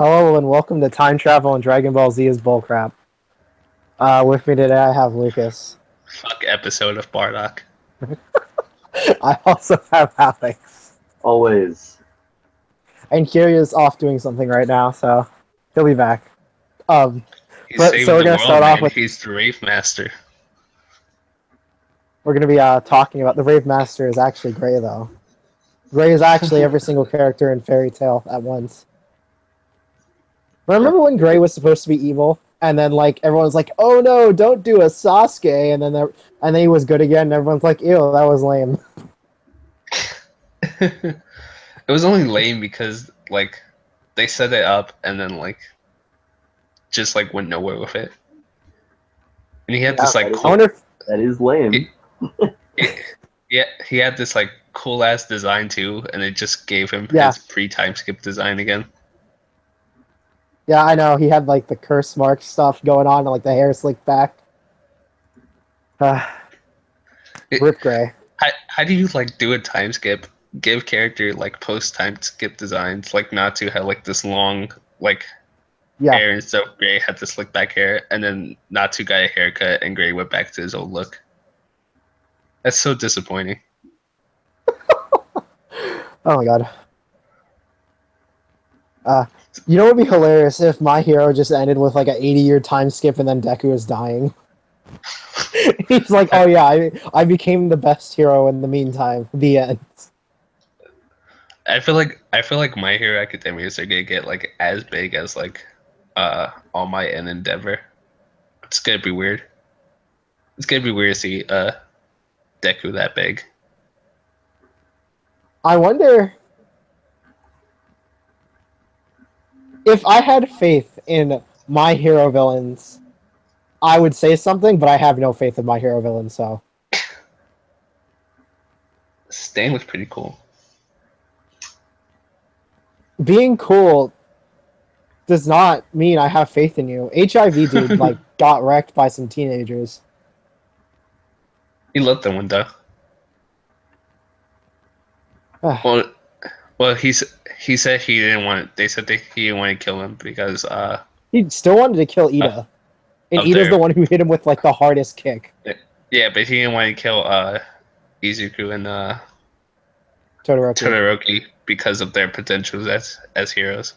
Hello and welcome to Time Travel and Dragon Ball Z is bullcrap. With me today I have Lucas. Fuck episode of Bardock. I also have Alex. Always. And Kiryu's off doing something right now, so he'll be back. He's So saving we're the gonna world, start man. off with He's the Rave Master. we're gonna be talking about the Rave Master is actually Gray though. Gray is actually every single character in Fairy Tail at once. Remember when Gray was supposed to be evil? And then like everyone's like, "Oh no, don't do a Sasuke," and then he was good again. And everyone's like, "Ew, that was lame." It was only lame because like they set it up and then like just like went nowhere with it. And he had this like that is- I cool. wonder if That is lame. Yeah, he had this like cool ass design too, and it just gave him Yeah. his pre-time skip design again. Yeah, I know. He had like the curse mark stuff going on and like the hair slicked back. Rip Gray. How do you like do a time skip? Give character like post time skip designs, like not to have like this long like Yeah. hair and stuff. Gray had the slick back hair, and then Natsu got a haircut, and Gray went back to his old look. That's so disappointing. Oh my god. You know what would be hilarious if My Hero just ended with like an 80-year time skip and then Deku is dying. He's like, oh yeah, I became the best hero in the meantime. The end. I feel like My Hero Academias are gonna get like as big as like All Might and Endeavor. It's gonna be weird. It's gonna be weird to see Deku that big. I wonder if I had faith in My Hero villains, I would say something, but I have no faith in My Hero villains, so. Stain was pretty cool. Being cool does not mean I have faith in you. HIV dude like got wrecked by some teenagers. He loved the window. Well, he said he didn't want. They said he didn't want to kill him because He still wanted to kill Ida. And up Ida's there. the one who hit him with like the hardest kick. Yeah, but he didn't want to kill Izuku and Todoroki. Todoroki because of their potentials as heroes.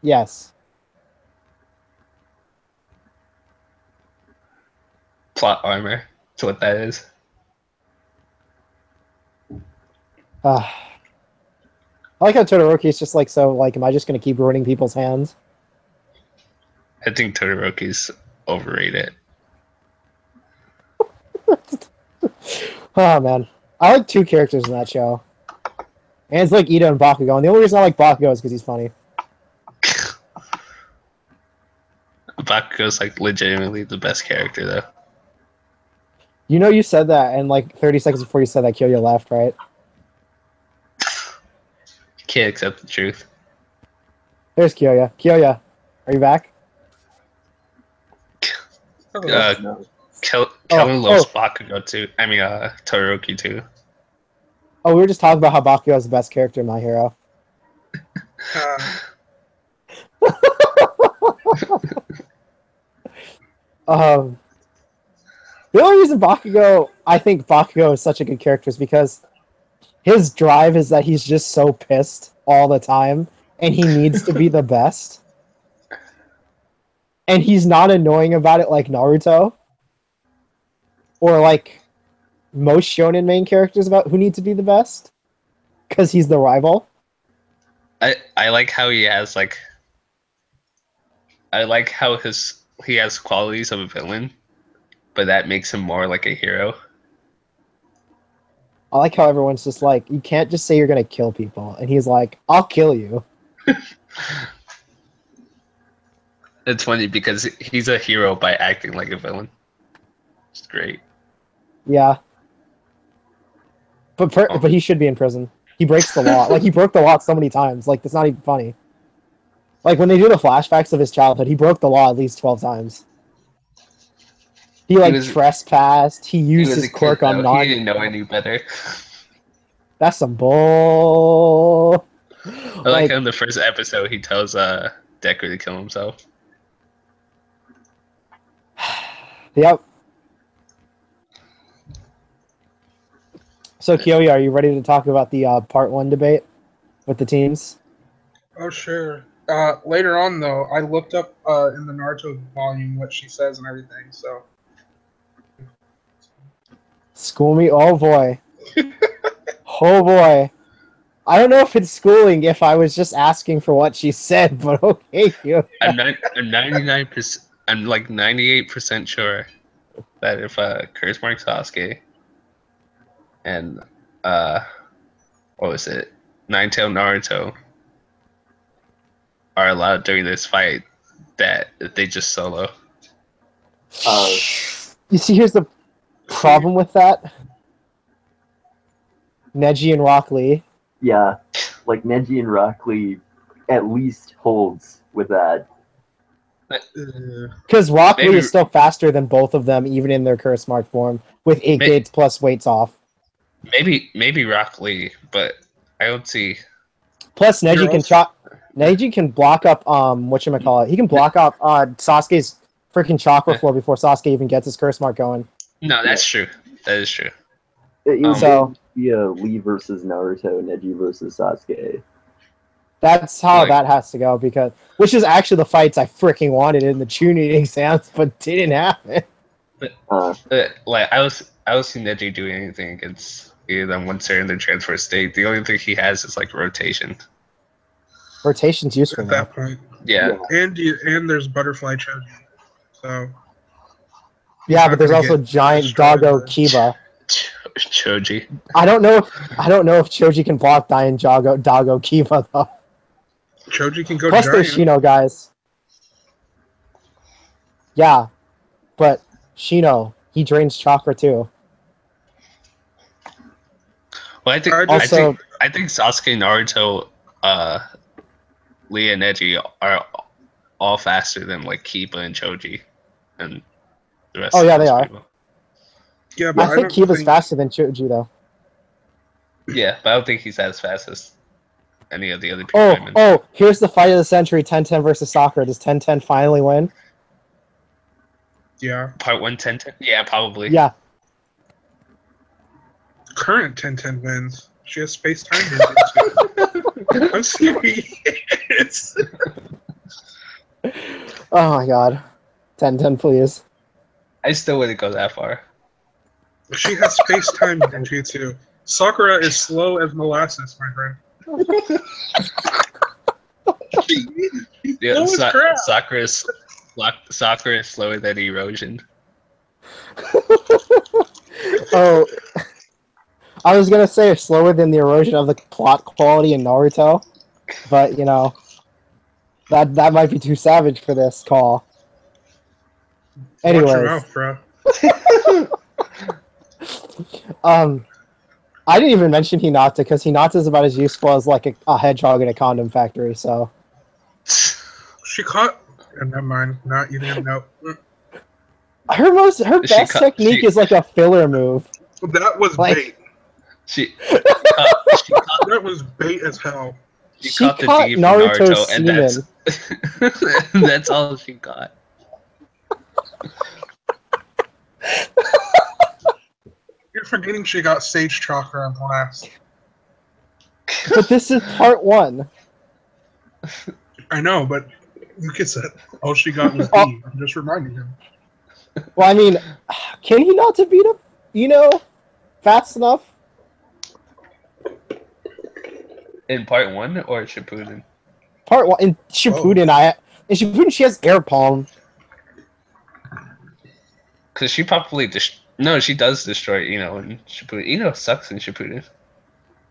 Yes. Plot armor. That's what that is. I like how Todoroki is just like, so like, am I just gonna keep ruining people's hands? I think Todoroki's overrated. Oh man. I like two characters in that show. And it's like Ida and Bakugo. And the only reason I like Bakugo is because he's funny. Bakugo's like legitimately the best character though. You know you said that, and like 30 seconds before you said that, Kyoya left, right? Can't accept the truth. There's Kyoya. Kyoya, are you back? No. Kellen loves Bakugo too. I mean, Todoroki too. Oh, we were just talking about how Bakugo is the best character in My Hero. The only reason I think Bakugo is such a good character is because his drive is that he's just so pissed all the time, and he needs to be the best. And he's not annoying about it like Naruto, or like most shonen main characters about who need to be the best, because he's the rival. I like how he has like. I like how he has qualities of a villain, but that makes him more like a hero. I like how everyone's just like, you can't just say you're gonna kill people, and he's like, I'll kill you. It's funny because he's a hero by acting like a villain. It's great. Yeah. But he should be in prison. He breaks the law. Like, he broke the law so many times. Like, it's not even funny. Like, when they do the flashbacks of his childhood, he broke the law at least 12 times. He trespassed. He used his quirk on non. He didn't know any better. That's some bull. I like how in the first episode he tells Deku to kill himself. Yep. So, Kyoya, are you ready to talk about the part 1 debate with the teams? Oh, sure. Later on, though, I looked up in the Naruto volume what she says and everything, so... School me? Oh, boy. Oh, boy. I don't know if it's schooling if I was just asking for what she said, but okay, Kyoya. I'm 99%. I'm like 98% sure that if Curse Mark Sasuke and what was it, Nine-Tail Naruto are allowed during this fight, that they just solo. You see, here's the problem with that. Neji and Rock Lee. Yeah, like Neji and Rock Lee at least holds with that. Because Rock Lee is still faster than both of them, even in their curse mark form, with 8 gates plus weights off. Maybe Rock Lee, but I don't see. Plus, Neji can block up whatchamacallit. He can block up Sasuke's freaking chakra flow before Sasuke even gets his curse mark going. No, that's true. That is true. So Lee versus Naruto, Neji versus Sasuke. That's how that has to go, which is actually the fights I freaking wanted in the Chunin exams, but didn't happen. Like I was seeing Neji doing anything against either of them once they're in their transfer state. The only thing he has is like rotation. Rotation's useful at that point. Yeah. And there's Butterfly Choji. So. Yeah, but there's also giant Doggo Kiba. Choji. I don't know if Choji can block Doggo Kiba though. Choji can go Plus giant. there's Shino, guys. Yeah, but Shino, he drains chakra too. Well, I think Sasuke, Naruto, Lee and Neji are all faster than like Kiba and Choji, and the rest. Oh yeah, they are. People. Yeah, but I think Kiba's faster than Choji though. Yeah, but I don't think he's as fast as any of the other people. Oh, here's the fight of the century: 10-10 versus Sakura. Does 10-10 finally win? Yeah. Part 1, 10-10? Yeah, probably. Yeah. Current 10-10 wins. She has space-time. I'm serious. Oh my god. 10-10, please. I still wouldn't go that far. She has space-time ninjutsu. Sakura is slow as molasses, my friend. Yeah, Sakura is slower than erosion. Oh, I was gonna say slower than the erosion of the plot quality in Naruto, but you know, that might be too savage for this call. Anyways, watch your mouth, bro. I didn't even mention Hinata because Hinata is about as useful as like a hedgehog in a condom factory. So she caught. Never mind. Not even. Nope. Her best technique is like a filler move. That was bait. That was bait as hell. She caught the D from Naruto, and that's all she got. You're forgetting she got Sage Chakra on blast. But this is part 1. I know, but Lucas said all she got was D. I'm just reminding him. Well, I mean, can he not to beat up, fast enough? In part 1 or Shippuden? Part 1 in Shippuden, in Shippuden she has air palm. Because she probably no, she does destroy Ino in Shippuden. Ino sucks in Shippuden. It's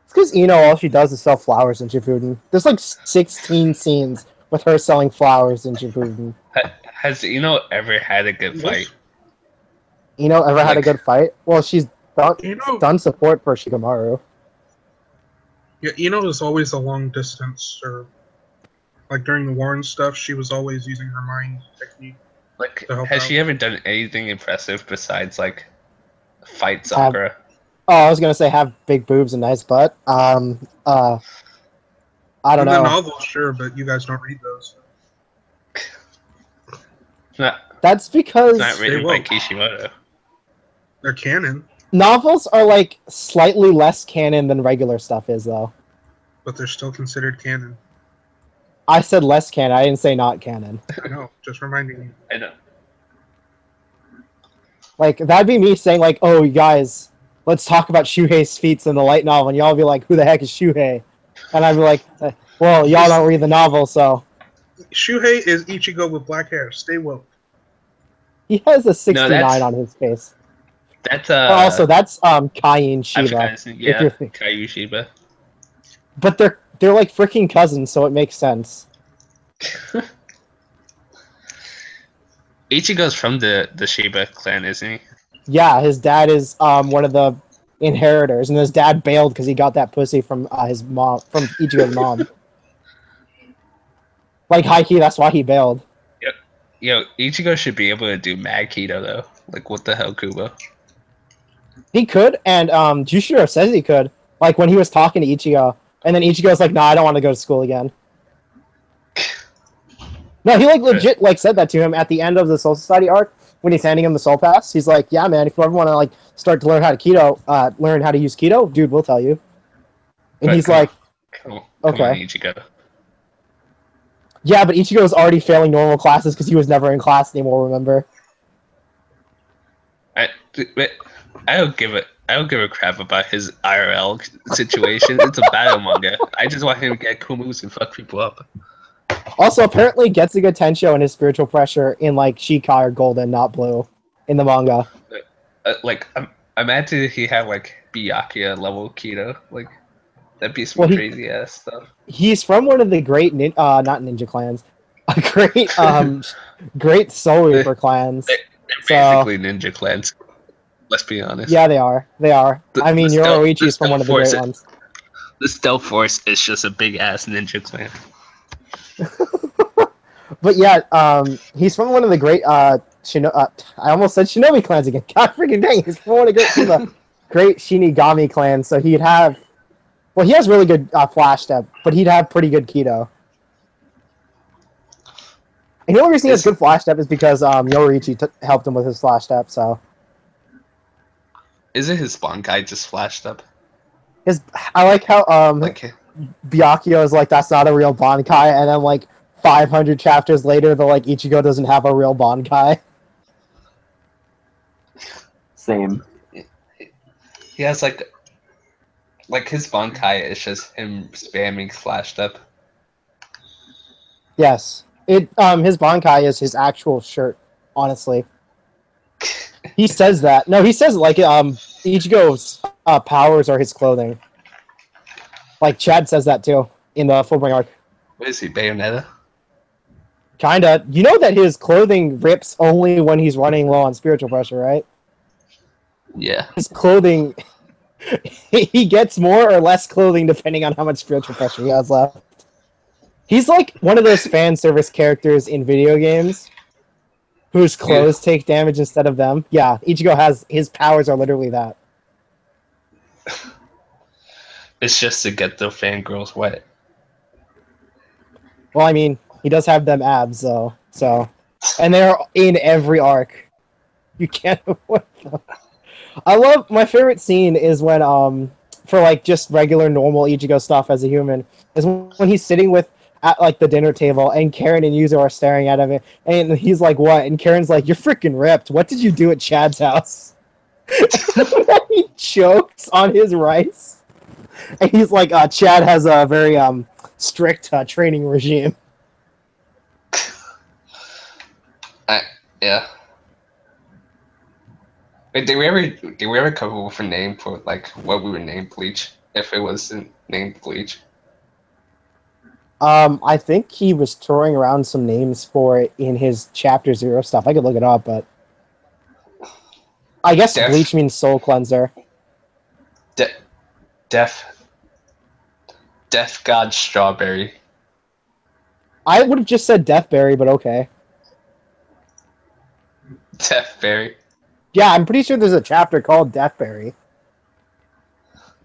because Ino, all she does is sell flowers in Shippuden. There's like 16 scenes with her selling flowers in Shippuden. Has Ino ever had a good fight? Ino ever had a good fight? Well, she's done support for Shikamaru. Yeah, Ino is always a long distance, or like during the war and stuff, she was always using her mind technique. Like, has she ever done anything impressive besides like fight Sakura? I was gonna say have big boobs and nice butt. I don't know. The novels, sure, but you guys don't read those. That's because It's not written They by won't. Kishimoto. They're canon, novels are like slightly less canon than regular stuff is, though. but they're still considered canon. I said less canon. I didn't say not canon. I know. Just reminding you. I know. Like that'd be me saying like, "Oh, you guys, let's talk about Shuhei's feats in the light novel," and y'all be like, "Who the heck is Shuhei?" And I'd be like, "Well, y'all don't read the novel, so." Shuhei is Ichigo with black hair. Stay woke. He has a 69 that's- on his face. That's Also, that's Kai and I Shiba. forgot his name. Yeah, you're Caillou Shiba. But they're like freaking cousins, so it makes sense. Ichigo's from the Shiba clan, isn't he? Yeah, his dad is one of the inheritors, and his dad bailed because he got that pussy from his mom, from Ichigo's mom. Like Haiki, that's why he bailed. Yo, Ichigo should be able to do Mad Keto though. Like, what the hell, Kubo? He could, and Jushiro says he could. Like when he was talking to Ichigo, and then Ichigo's like, "Nah, I don't want to go to school again." No, he like legit like said that to him at the end of the Soul Society arc when he's handing him the Soul Pass. He's like, "Yeah, man, if you ever want to like start to learn how to learn how to use keto, dude, we'll tell you." And But he's come like, Come Okay. on, Ichigo. "Yeah, but Ichigo's already failing normal classes because he was never in class anymore. Remember?" I don't give a crap about his IRL situation. It's a battle manga. I just want him to get cool moves and fuck people up. Also, apparently, Getsuga Tensho and his spiritual pressure in like Shikai are golden, not blue, in the manga. Like, imagine if he had like Byakuya level keto. Like, that'd be some Well, crazy ass stuff. He's from one of the great not ninja clans, a great Soul Reaper clans. They're basically ninja clans. Let's be honest. Yeah, they are. They are. I mean, the stealth- Yoroichi the is from one of the stealth great force- ones. The Stealth Force is just a big ass ninja clan. But yeah, he's from one of the great I almost said Shinobi clans again. God freaking dang, he's from one of the great Shinigami clans. So he'd have, well, he has really good flash step, but he'd have pretty good keto. And the only reason he has good flash step is because Yoriichi helped him with his flash step. So Isn't his spawn guy just flashed up? I like how Like, Byakuya is like, that's not a real Bankai, and then like 500 chapters later, the like Ichigo doesn't have a real Bankai. Same. he has like his Bankai is just him spamming flashed up. Yes, his Bankai is his actual shirt. Honestly, he says that. No, he says like Ichigo's powers are his clothing. Like Chad says that too in the Fullbring arc. What is he, Bayonetta? Kinda. You know that his clothing rips only when he's running low on spiritual pressure, right? Yeah. His clothing, he gets more or less clothing depending on how much spiritual pressure he has left. He's like one of those fan service characters in video games whose clothes take damage instead of them. Yeah, Ichigo has, his powers are literally that. It's just to get the fangirls wet. Well, I mean, he does have them abs, though. So, and they're in every arc. You can't avoid them. My favorite scene is when, for like just regular normal Ichigo stuff as a human, is when he's sitting at like the dinner table and Karen and Yuzo are staring at him and he's like, "What?" And Karen's like, "You're freaking ripped. What did you do at Chad's house?" He chokes on his rice. And he's like, Chad has a very strict training regime. Yeah. Wait, did we ever come up with a name for like what we would name Bleach if it wasn't named Bleach? I think he was throwing around some names for it in his Chapter 0 stuff. I could look it up, but I guess Bleach means soul cleanser. Death God Strawberry. I would have just said Deathberry, but okay. Deathberry. Yeah, I'm pretty sure there's a chapter called Deathberry.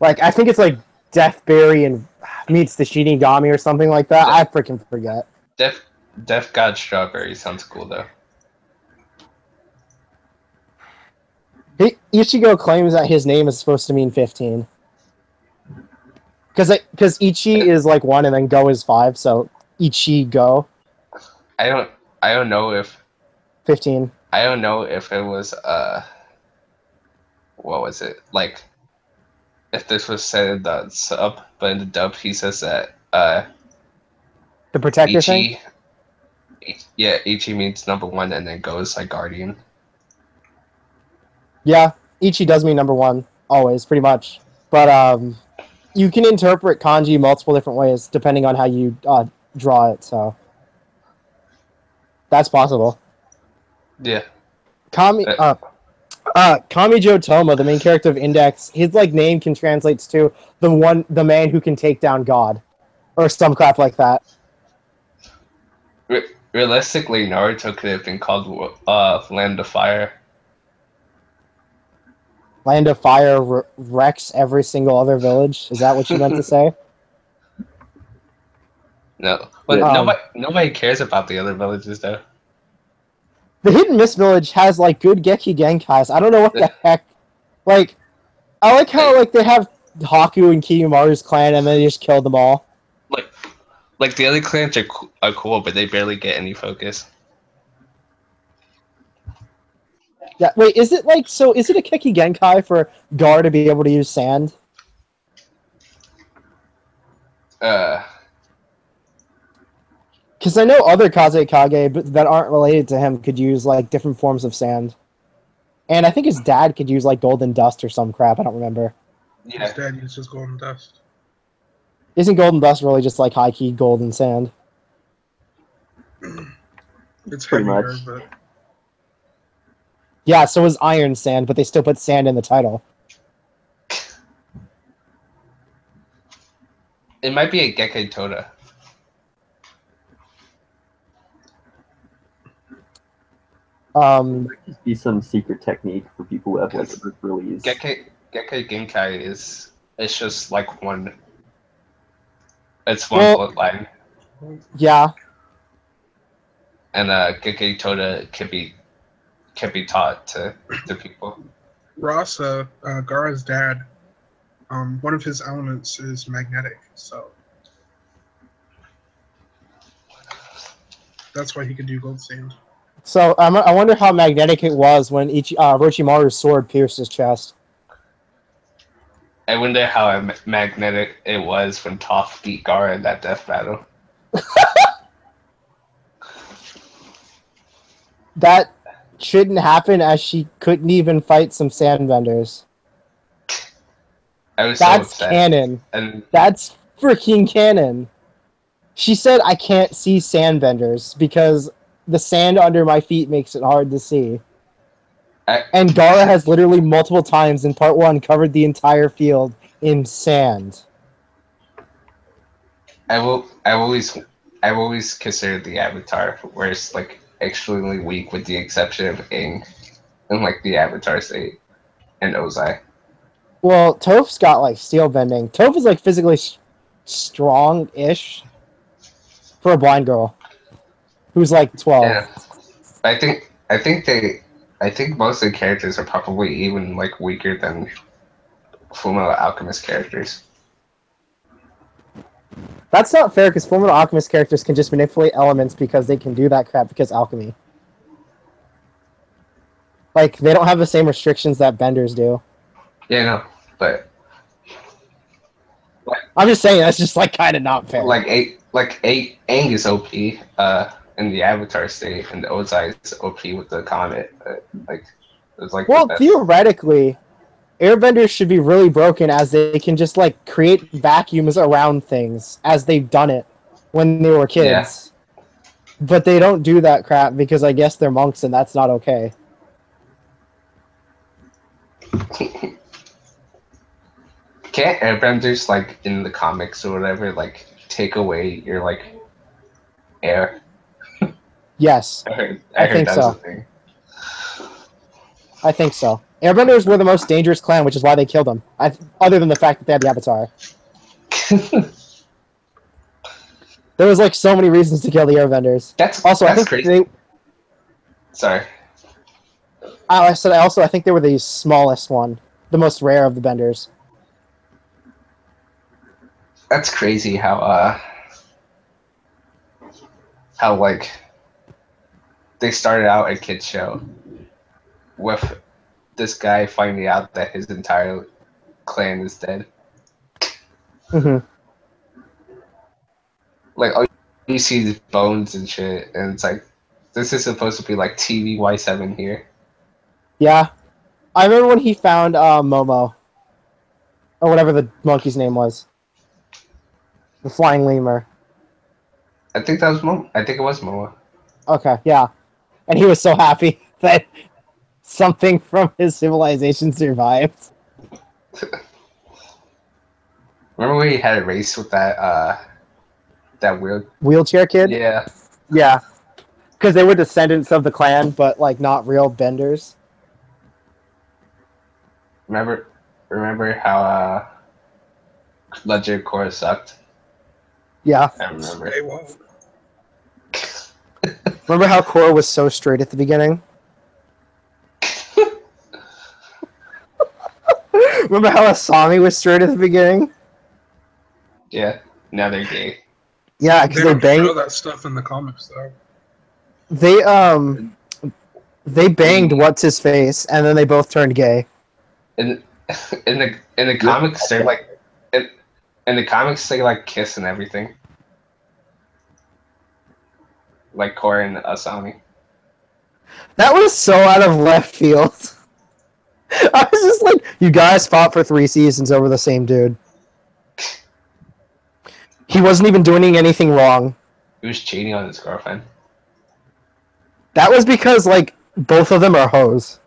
Like, I think it's like Deathberry and meets the Shinigami or something like that. I freaking forget. Death God Strawberry sounds cool though. Ichigo claims that his name is supposed to mean 15. Because Ichi is like 1 and then Go is 5, so Ichigo. I don't know if 15. I don't know if it was what was it like if this was said in the sub, but in the dub he says that The protector thing? Yeah, Ichi means number 1 and then Go is like guardian. Yeah, Ichi does mean number 1, always, pretty much. But you can interpret kanji multiple different ways depending on how you draw it, so that's possible. Yeah. Kamijo Toma, the main character of Index, his like name can translate to the man who can take down God, or some crap like that. Realistically, Naruto could have been called Land of Fire. Land of Fire wrecks every single other village. Is that what you meant to say? No, but nobody cares about the other villages though. The Hidden Mist village has like good Geki Genkais. I don't know what the heck. Like, I like how like they have Haku and Kiyomaru's clan, and then they just kill them all. Like the other clans are cool, but they barely get any focus. Yeah, wait, is it like so? Is it a Geki Genkai for Gar to be able to use sand? Because I know other Kazekage but that aren't related to him could use like different forms of sand, and I think his dad could use like golden dust or some crap. I don't remember. Yeah. His dad uses golden dust. Isn't golden dust really just like high key golden sand? It's Pretty heavier, much. but Yeah, so is iron sand, but they still put sand in the title. It might be a Gekkei Toda. Just be some secret technique for people who have like a release. Gekkei Genkai is it's just like one. It's one bloodline. Yeah. And Gekkei Toda can be taught to people. Ross, Gaara's dad, one of his elements is magnetic, so that's why he could do gold sand. So I wonder how magnetic it was when Orochimaru's sword pierced his chest. I wonder how magnetic it was when Toph beat Gaara in that death battle. That shouldn't happen, as she couldn't even fight some sandbenders. I was That's so upset. canon. And That's freaking canon. She said, I can't see sandbenders because the sand under my feet makes it hard to see. And Gaara has literally multiple times in part 1 covered the entire field in sand. I've always considered the Avatar where it's like extremely weak with the exception of Aang and like the Avatar state and Ozai. Well, Toph's got like steel bending. Toph is like physically strong-ish for a blind girl who's like 12. Yeah. I think most of the characters are probably even like weaker than Fullmetal Alchemist characters. That's not fair because Fullmetal Alchemist characters can just manipulate elements because they can do that crap because alchemy. Like, they don't have the same restrictions that benders do. Yeah, no, but I'm just saying that's just like kind of not fair. Aang is OP in the Avatar state, and the Ozai is OP with the comet. It's like well, theoretically, airbenders should be really broken as they can just like create vacuums around things as they've done it when they were kids. Yeah. But they don't do that crap because I guess they're monks and that's not okay. Can't airbenders like in the comics or whatever like take away your like air? Yes, I think so. I think so. Airbenders were the most dangerous clan, which is why they killed them. Other than the fact that they had the Avatar. There was like so many reasons to kill the Airbenders. That's also that's I think crazy. Sorry. I said I think they were the smallest one, the most rare of the benders. That's crazy how like they started out a kids show with this guy finding out that his entire clan is dead. Mm-hmm. Like all you see is bones and shit, and it's like this is supposed to be like TVY7 here. Yeah, I remember when he found Momo, or whatever the monkey's name was, the flying lemur. I think that was Momo. I think it was Momo. Okay, yeah, and he was so happy that something from his civilization survived. Remember when he had a race with that weird Wheelchair kid? Yeah. Yeah. Because they were descendants of the clan, but like not real benders. Remember how Ledger Core sucked? Yeah. I remember. They won't. Remember how Korra was so straight at the beginning? Remember how Asami was straight at the beginning? Yeah. Now they're gay. Yeah, because they don't banged. show that stuff in the comics though. They banged what's his face, and then they both turned gay. In the comics, they're like in the comics they like kiss and everything. Like Korra and Asami. That was so out of left field. I was just like, you guys fought for 3 seasons over the same dude. He wasn't even doing anything wrong. He was cheating on his girlfriend. That was because, like, both of them are hoes.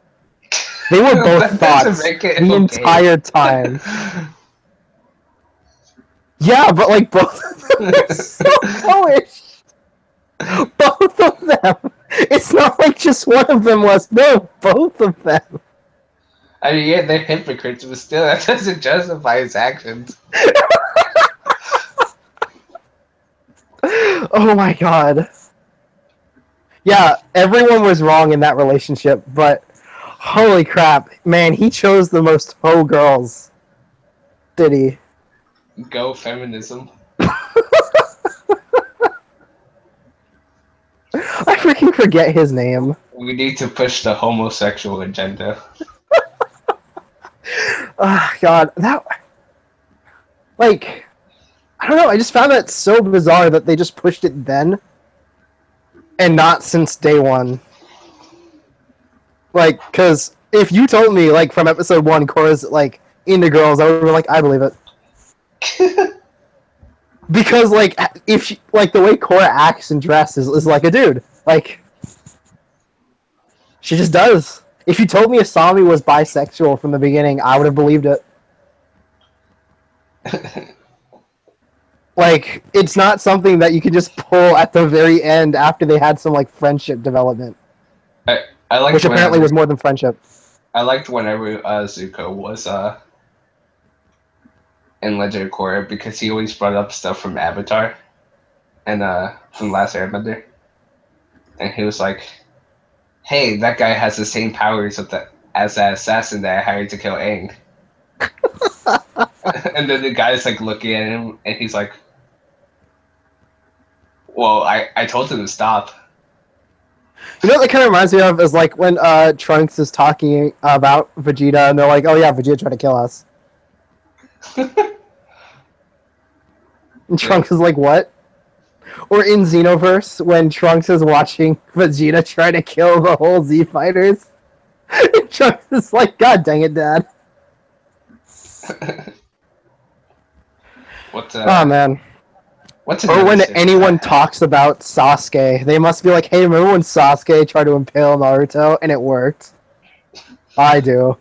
They were both thoughts the entire time. Yeah, but, like, both of them are so hoish. Both of them. It's not like just one of them was. No, both of them. I mean, yeah, they're hypocrites, but still, that doesn't justify his actions. Oh my god. Yeah, everyone was wrong in that relationship, but holy crap, man, he chose the most hoe girls. Did he? Go feminism. I freaking forget his name. We need to push the homosexual agenda. God, that... Like... I don't know, I just found that so bizarre that they just pushed it then. And not since day one. Like, because if you told me, like, from episode 1, Korra's, like, into girls, I would have been like, I believe it. Because, like, if she, like, the way Korra acts and dresses is like a dude. Like, she just does. If you told me Asami was bisexual from the beginning, I would have believed it. Like, it's not something that you can just pull at the very end after they had some, like, friendship development. I liked which apparently was more than friendship. I liked whenever Zuko was in Legend of Korra because he always brought up stuff from Avatar and from Last Airbender. And he was like, hey, that guy has the same powers as that assassin that I hired to kill Aang. And then the guy's like looking at him and he's like, well, I told him to stop. You know what that kind of reminds me of is like when Trunks is talking about Vegeta and they're like, oh yeah, Vegeta tried to kill us. And Trunks is like, what? Or in Xenoverse, when Trunks is watching Vegeta try to kill the whole Z fighters. And Trunks is like, God dang it, Dad. Oh man. Or when anyone talks about Sasuke, they must be like, hey, remember when Sasuke tried to impale Naruto and it worked? I do.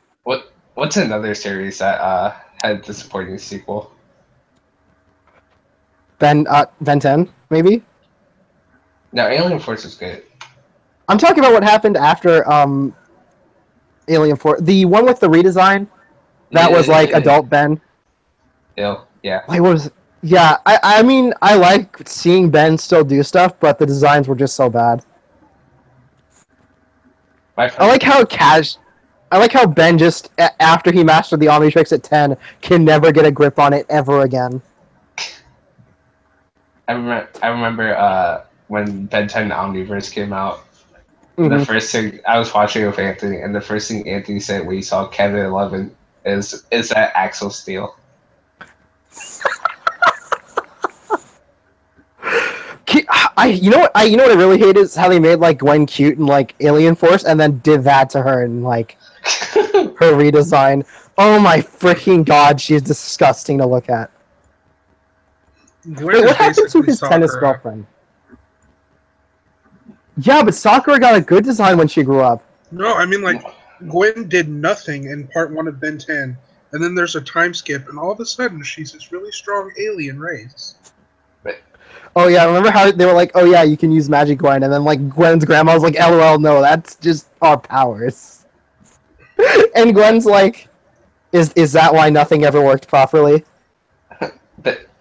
What's another series that had a disappointing sequel? Ben 10, maybe? No, Alien Force was good. I'm talking about what happened after Alien Force. The one with the redesign that was like adult Ben. Yeah. Like, what was it? Yeah, I mean, I like seeing Ben still do stuff, but the designs were just so bad. I like how I like how Ben just after he mastered the Omnitrix at 10 can never get a grip on it ever again. I remember when Ben 10 Omniverse came out. The first thing I was watching with Anthony, and the first thing Anthony said when he saw Kevin 11 is that Axel Steel. You know what I really hate is how they made like Gwen cute and like Alien Force, and then did that to her in like her redesign. Oh my freaking god, she's disgusting to look at. Wait, what happened to his tennis girlfriend? Yeah, but Sakura got a good design when she grew up. No, I mean, like, Gwen did nothing in part 1 of Ben 10, and then there's a time skip, and all of a sudden she's this really strong alien race. Oh yeah, remember how they were like, oh yeah, you can use Magic Gwen, and then like Gwen's grandma was like, LOL, no, that's just our powers. And Gwen's like, is that why nothing ever worked properly?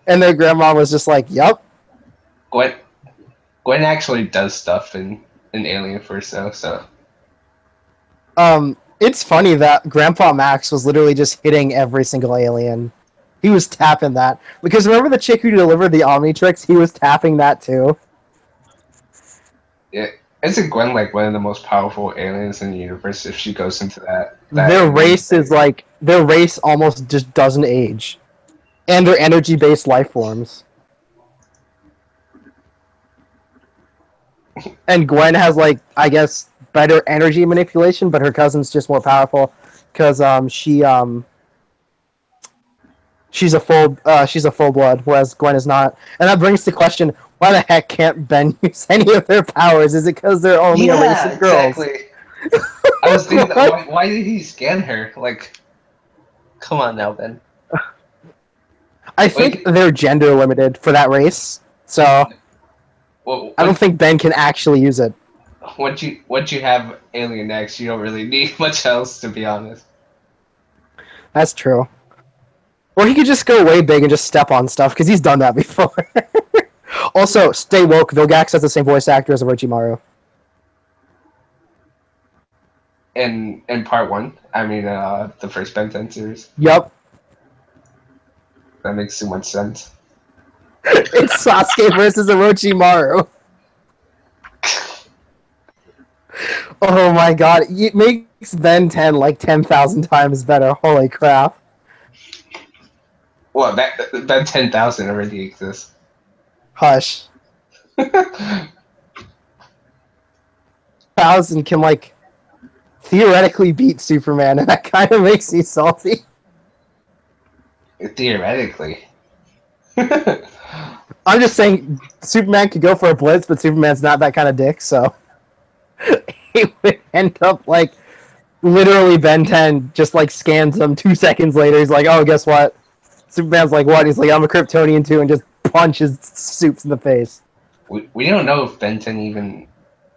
And their grandma was just like, yup. Gwen actually does stuff in Alien Force though, so. It's funny that Grandpa Max was literally just hitting every single alien. He was tapping that. Because remember the chick who delivered the Omnitrix? He was tapping that too. Yeah. Isn't Gwen like one of the most powerful aliens in the universe if she goes into that their race is like, their race almost just doesn't age. And they're energy-based life forms. And Gwen has like, I guess, better energy manipulation, but her cousin's just more powerful. Because she's a full blood, whereas Gwen is not. And that brings the question: why the heck can't Ben use any of their powers? Is it because they're only a race of girls? Exactly. I was thinking, why did he scan her? Like, come on now, Ben. I think they're gender limited for that race, so I don't think Ben can actually use it. Once you have Alien X, you don't really need much else, to be honest. That's true. Or he could just go way big and just step on stuff, because he's done that before. Also, stay woke. Vilgax has the same voice actor as Orochimaru. In part 1, I mean, the first Ben 10 series. Yup. That makes too much sense. It's Sasuke versus Orochimaru. Oh my god, it makes Ben 10 like 10,000 times better. Holy crap. Well, that 10,000 already exists. Hush. 1,000 can like theoretically beat Superman, and that kind of makes me salty. Theoretically. I'm just saying, Superman could go for a blitz, but Superman's not that kind of dick, so he would end up like literally Ben 10 just like scans him 2 seconds later. He's like, oh, guess what? Superman's like, what? He's like, I'm a Kryptonian too, and just punches Supes in the face. We don't know if Ben 10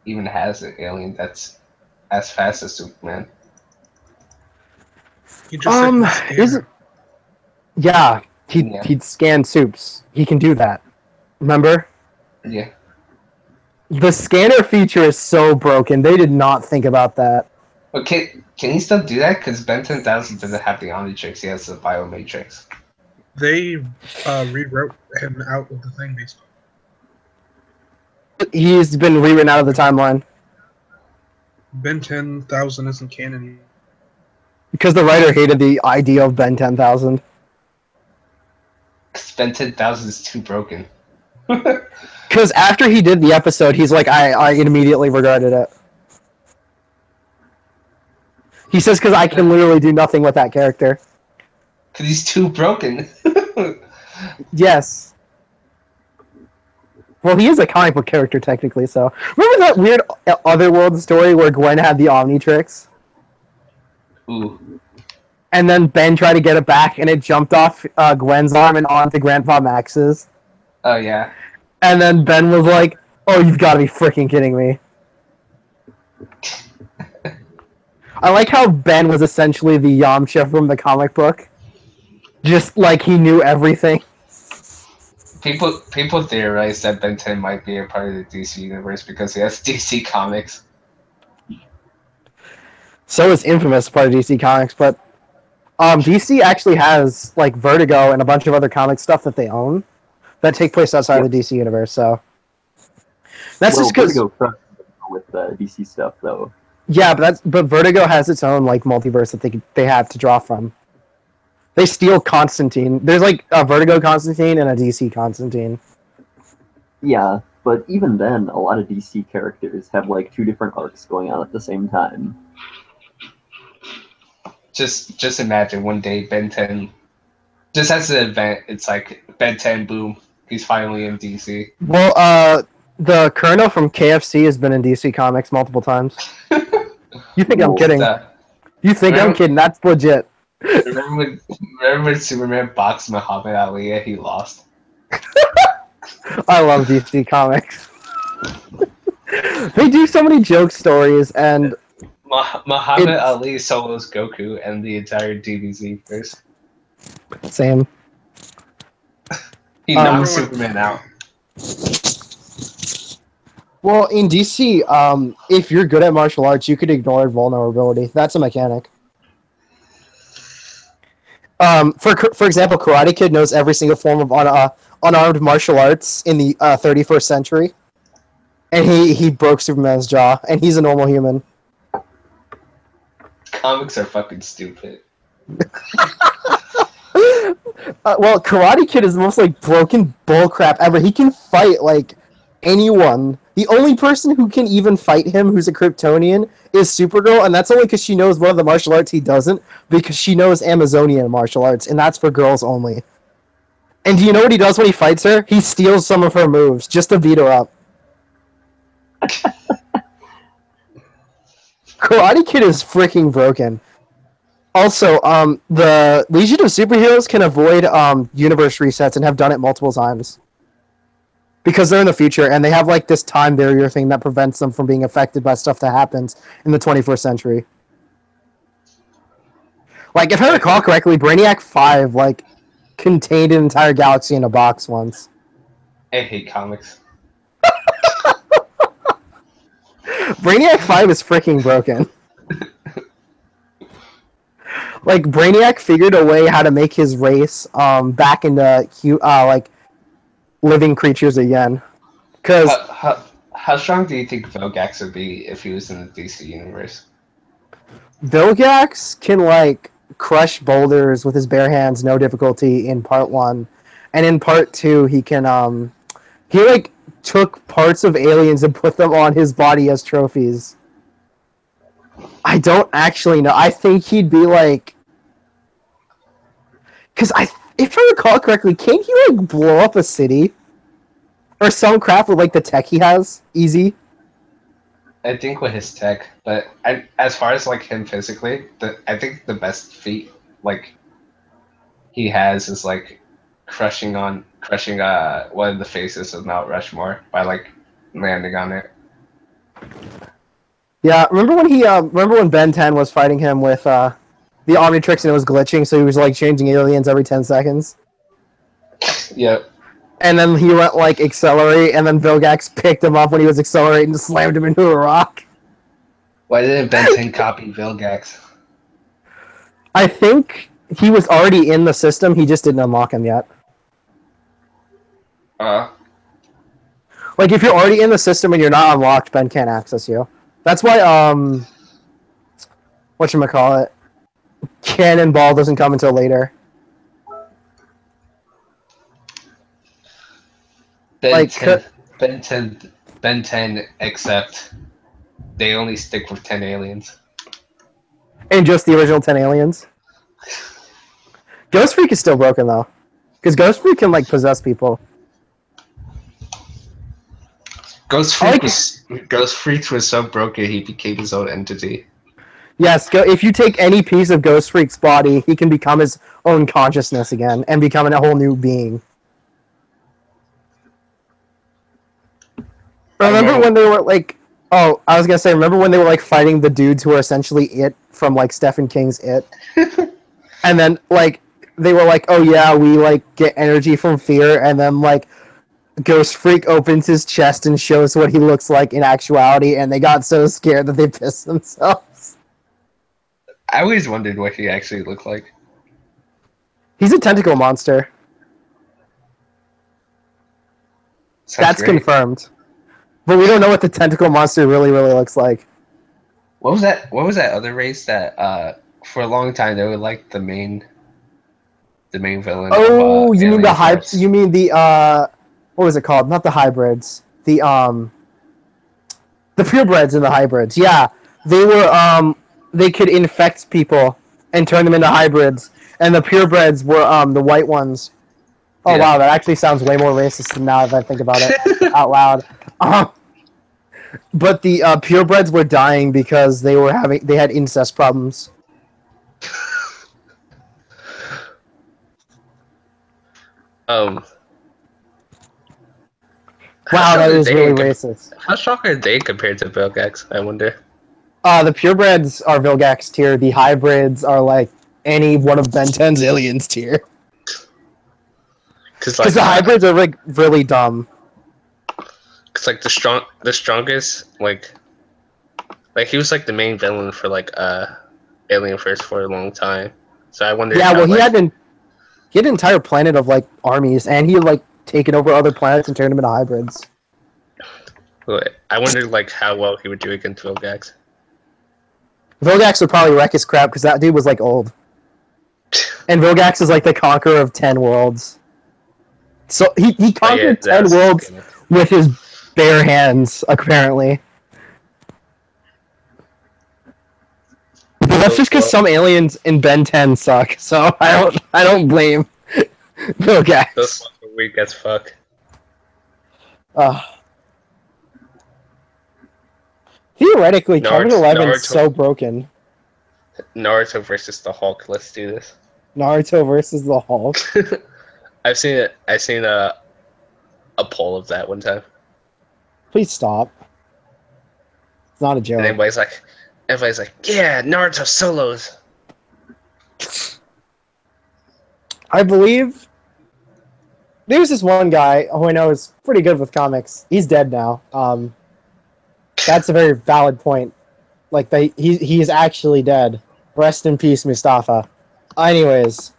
even has an alien that's as fast as Superman. He just isn't? Yeah, he'd scan Supes. He can do that. Remember? Yeah. The scanner feature is so broken. They did not think about that. Okay, can he still do that? Because Ben 10,000 doesn't have the Omnitrix. He has the Biomatrix. They rewrote him out of the thing, basically. He's been rewritten out of the timeline. Ben 10,000 isn't canon. Because the writer hated the idea of Ben 10,000. Ben 10,000 is too broken. Because after he did the episode, he's like, I immediately regretted it. He says, because I can literally do nothing with that character. Because he's too broken. Yes. Well, he is a comic book character, technically, so... Remember that weird Otherworld story where Gwen had the Omnitrix? Ooh. And then Ben tried to get it back, and it jumped off Gwen's arm and onto Grandpa Max's. Oh, yeah. And then Ben was like, oh, you've got to be freaking kidding me. I like how Ben was essentially the Yamcha from the comic book. Just like he knew everything. People theorize that Ben 10 might be a part of the DC universe because he has DC comics. So is Infamous part of DC Comics, but DC actually has like Vertigo and a bunch of other comic stuff that they own that take place outside of the DC universe. So that's just because Vertigo crushed with DC stuff, though. Yeah, but Vertigo has its own like multiverse that they have to draw from. They steal Constantine. There's like a Vertigo Constantine and a DC Constantine. Yeah, but even then, a lot of DC characters have like 2 different arcs going on at the same time. Just imagine one day Ben 10 just has an event. It's like Ben 10, boom, he's finally in DC. Well, the Colonel from KFC has been in DC Comics multiple times. You think I'm kidding? You think I'm kidding? That's legit. Remember when Superman boxed Muhammad Ali and he lost? I love DC Comics. They do so many joke stories, and Muhammad Ali solos Goku and the entire DBZ verse. Same. He knocked Superman out. Well, in DC, if you're good at martial arts, you could ignore vulnerability. That's a mechanic. For example, Karate Kid knows every single form of unarmed martial arts in the 31st century, and he broke Superman's jaw, and he's a normal human. Comics are fucking stupid. Well, Karate Kid is the most like broken bullcrap ever. He can fight like anyone. The only person who can even fight him who's a Kryptonian is Supergirl, and that's only because she knows one of the martial arts he doesn't, because she knows Amazonian martial arts, and that's for girls only. And do you know what he does when he fights her? He steals some of her moves just to beat her up. Karate Kid is freaking broken. Also, the Legion of Superheroes can avoid universe resets and have done it multiple times. Because they're in the future, and they have like this time barrier thing that prevents them from being affected by stuff that happens in the 21st century. Like, if I recall correctly, Brainiac 5 like contained an entire galaxy in a box once. I hate comics. Brainiac 5 is freaking broken. Like, Brainiac figured a way how to make his race back into like living creatures again. Because how strong do you think Vilgax would be if he was in the DC universe? Vilgax can like crush boulders with his bare hands, no difficulty in part 1, and in part 2 he can he like took parts of aliens and put them on his body as trophies. I don't actually know. I think he'd be like, because if I recall correctly, can't he like blow up a city or some crap with like the tech he has? Easy. I think with his tech, but as far as like him physically, I think the best feat like he has is like crushing one of the faces of Mount Rushmore by like landing on it. Yeah, remember when Ben 10 was fighting him with the Omnitrix and it was glitching, so he was like changing aliens every 10 seconds? Yep. And then he went like accelerate, and then Vilgax picked him up when he was accelerating and slammed him into a rock. Why didn't Ben 10 copy Vilgax? I think he was already in the system, he just didn't unlock him yet. Like, if you're already in the system and you're not unlocked, Ben can't access you. That's why, whatchamacallit, Cannonball doesn't come until later. Ben 10, except they only stick with 10 aliens. And just the original 10 aliens? Ghost Freak is still broken, though. Because Ghost Freak can, like, possess people. Ghost Freak was so broken he became his own entity. Yes, if you take any piece of Ghost Freak's body, he can become his own consciousness again and become a whole new being. Remember when they were like, remember when they were like fighting the dudes who were essentially It from like Stephen King's It? And then like they were like, oh yeah, we like get energy from fear, and then like Ghost Freak opens his chest and shows what he looks like in actuality, and they got so scared that they pissed themselves. I always wondered what he actually looked like. He's a tentacle monster. Sounds That's great. confirmed. But we don't know what the tentacle monster really looks like. What was that? What was that other race that for a long time they were like the main villain Oh, of you mean the Alien Force? you mean the what was it called? Not the hybrids. The purebreds and the hybrids. Yeah. They were they could infect people and turn them into hybrids. And the purebreds were the white ones. Oh Yeah. wow, that actually sounds way more racist than now if I think about it out loud. But the purebreds were dying because they had incest problems. Um. Wow, that was really racist. How strong are they compared to Vilgax? I wonder. The purebreds are Vilgax tier. The hybrids are like any one of Ben 10's aliens tier. Because the hybrids are like really dumb. Cause like the strongest like he was like the main villain for like Alien Force for a long time. So I wonder. Yeah, well, he had an entire planet of like armies, and he like taken over other planets and turned them into hybrids. I wonder like how well he would do against Vilgax. Vilgax would probably wreck his crap because that dude was like old, and Vilgax is like the conqueror of 10 worlds. So he conquered 10 worlds with his bare hands, apparently. But that's just because some aliens in Ben 10 suck. So I don't blame Vilgax. Those ones are weak as fuck. Theoretically, Kevin 11 is so broken. Naruto versus the Hulk. Let's do this. Naruto versus the Hulk. I've seen a poll of that one time. Please stop. It's not a joke. And everybody's like, yeah, Naruto solos. I believe there's this one guy who I know is pretty good with comics. He's dead now. That's a very valid point. Like he is actually dead. Rest in peace, Mustafa. Anyways,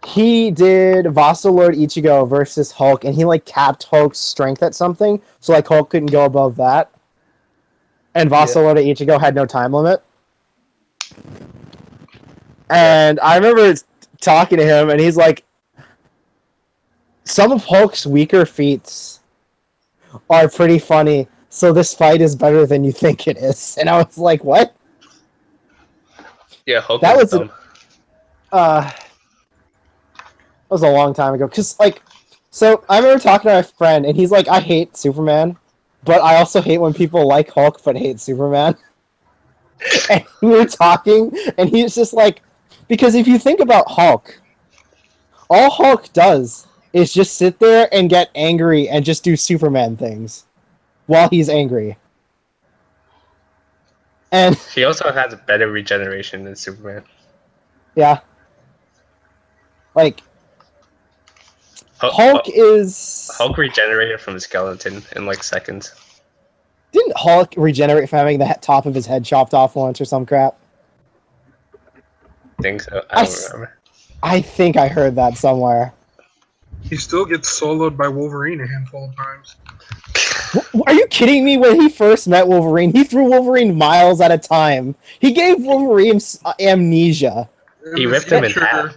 he did Vassal Lord Ichigo versus Hulk, and he like capped Hulk's strength at something, so like Hulk couldn't go above that. And Vassal Lord Ichigo had no time limit. And I remember talking to him, and he's like, some of Hulk's weaker feats are pretty funny, so this fight is better than you think it is. And I was like, what? Yeah, Hulk that was dumb. That was a long time ago. Cause like, so I remember talking to my friend, and he's like, I hate Superman, but I also hate when people like Hulk but hate Superman. And we were talking, and he's just like, because if you think about Hulk, all Hulk does is just sit there and get angry and just do Superman things while he's angry. And he also has a better regeneration than Superman. Yeah. Like, Hulk regenerated from a skeleton in like seconds. Didn't Hulk regenerate from having the top of his head chopped off once or some crap? I think so. I don't remember. I think I heard that somewhere. He still gets soloed by Wolverine a handful of times. Are you kidding me? When he first met Wolverine, he threw Wolverine miles at a time. He gave Wolverine amnesia. He ripped him in half.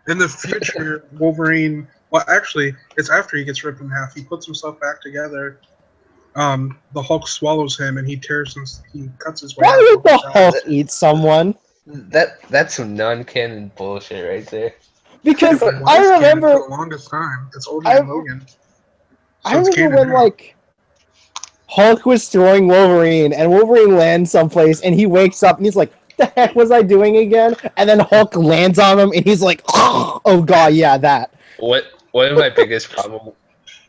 In the future, Wolverine... Well, actually, it's after he gets ripped in half. He puts himself back together. The Hulk swallows him, and he cuts his way. Why would the Hulk eat someone? That's some non-canon bullshit right there. Because I remember for the longest time. It's older than Logan. So I remember when like Hulk was throwing Wolverine, and Wolverine lands someplace, and he wakes up, and he's like, "The heck was I doing again?" And then Hulk lands on him, and he's like, "Oh god, yeah, that." One of my biggest problem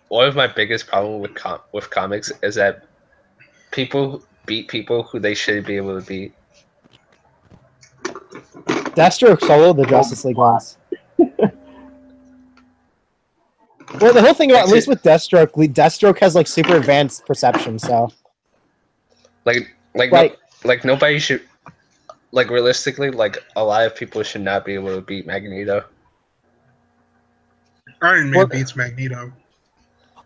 with comics is that people beat people who they shouldn't be able to beat. Deathstroke soloed the Justice League once. Well, the whole thing about, at least with Deathstroke has like super advanced perception, so. Like Like nobody should. Like realistically, like a lot of people should not be able to beat Magneto. Iron Man beats Magneto.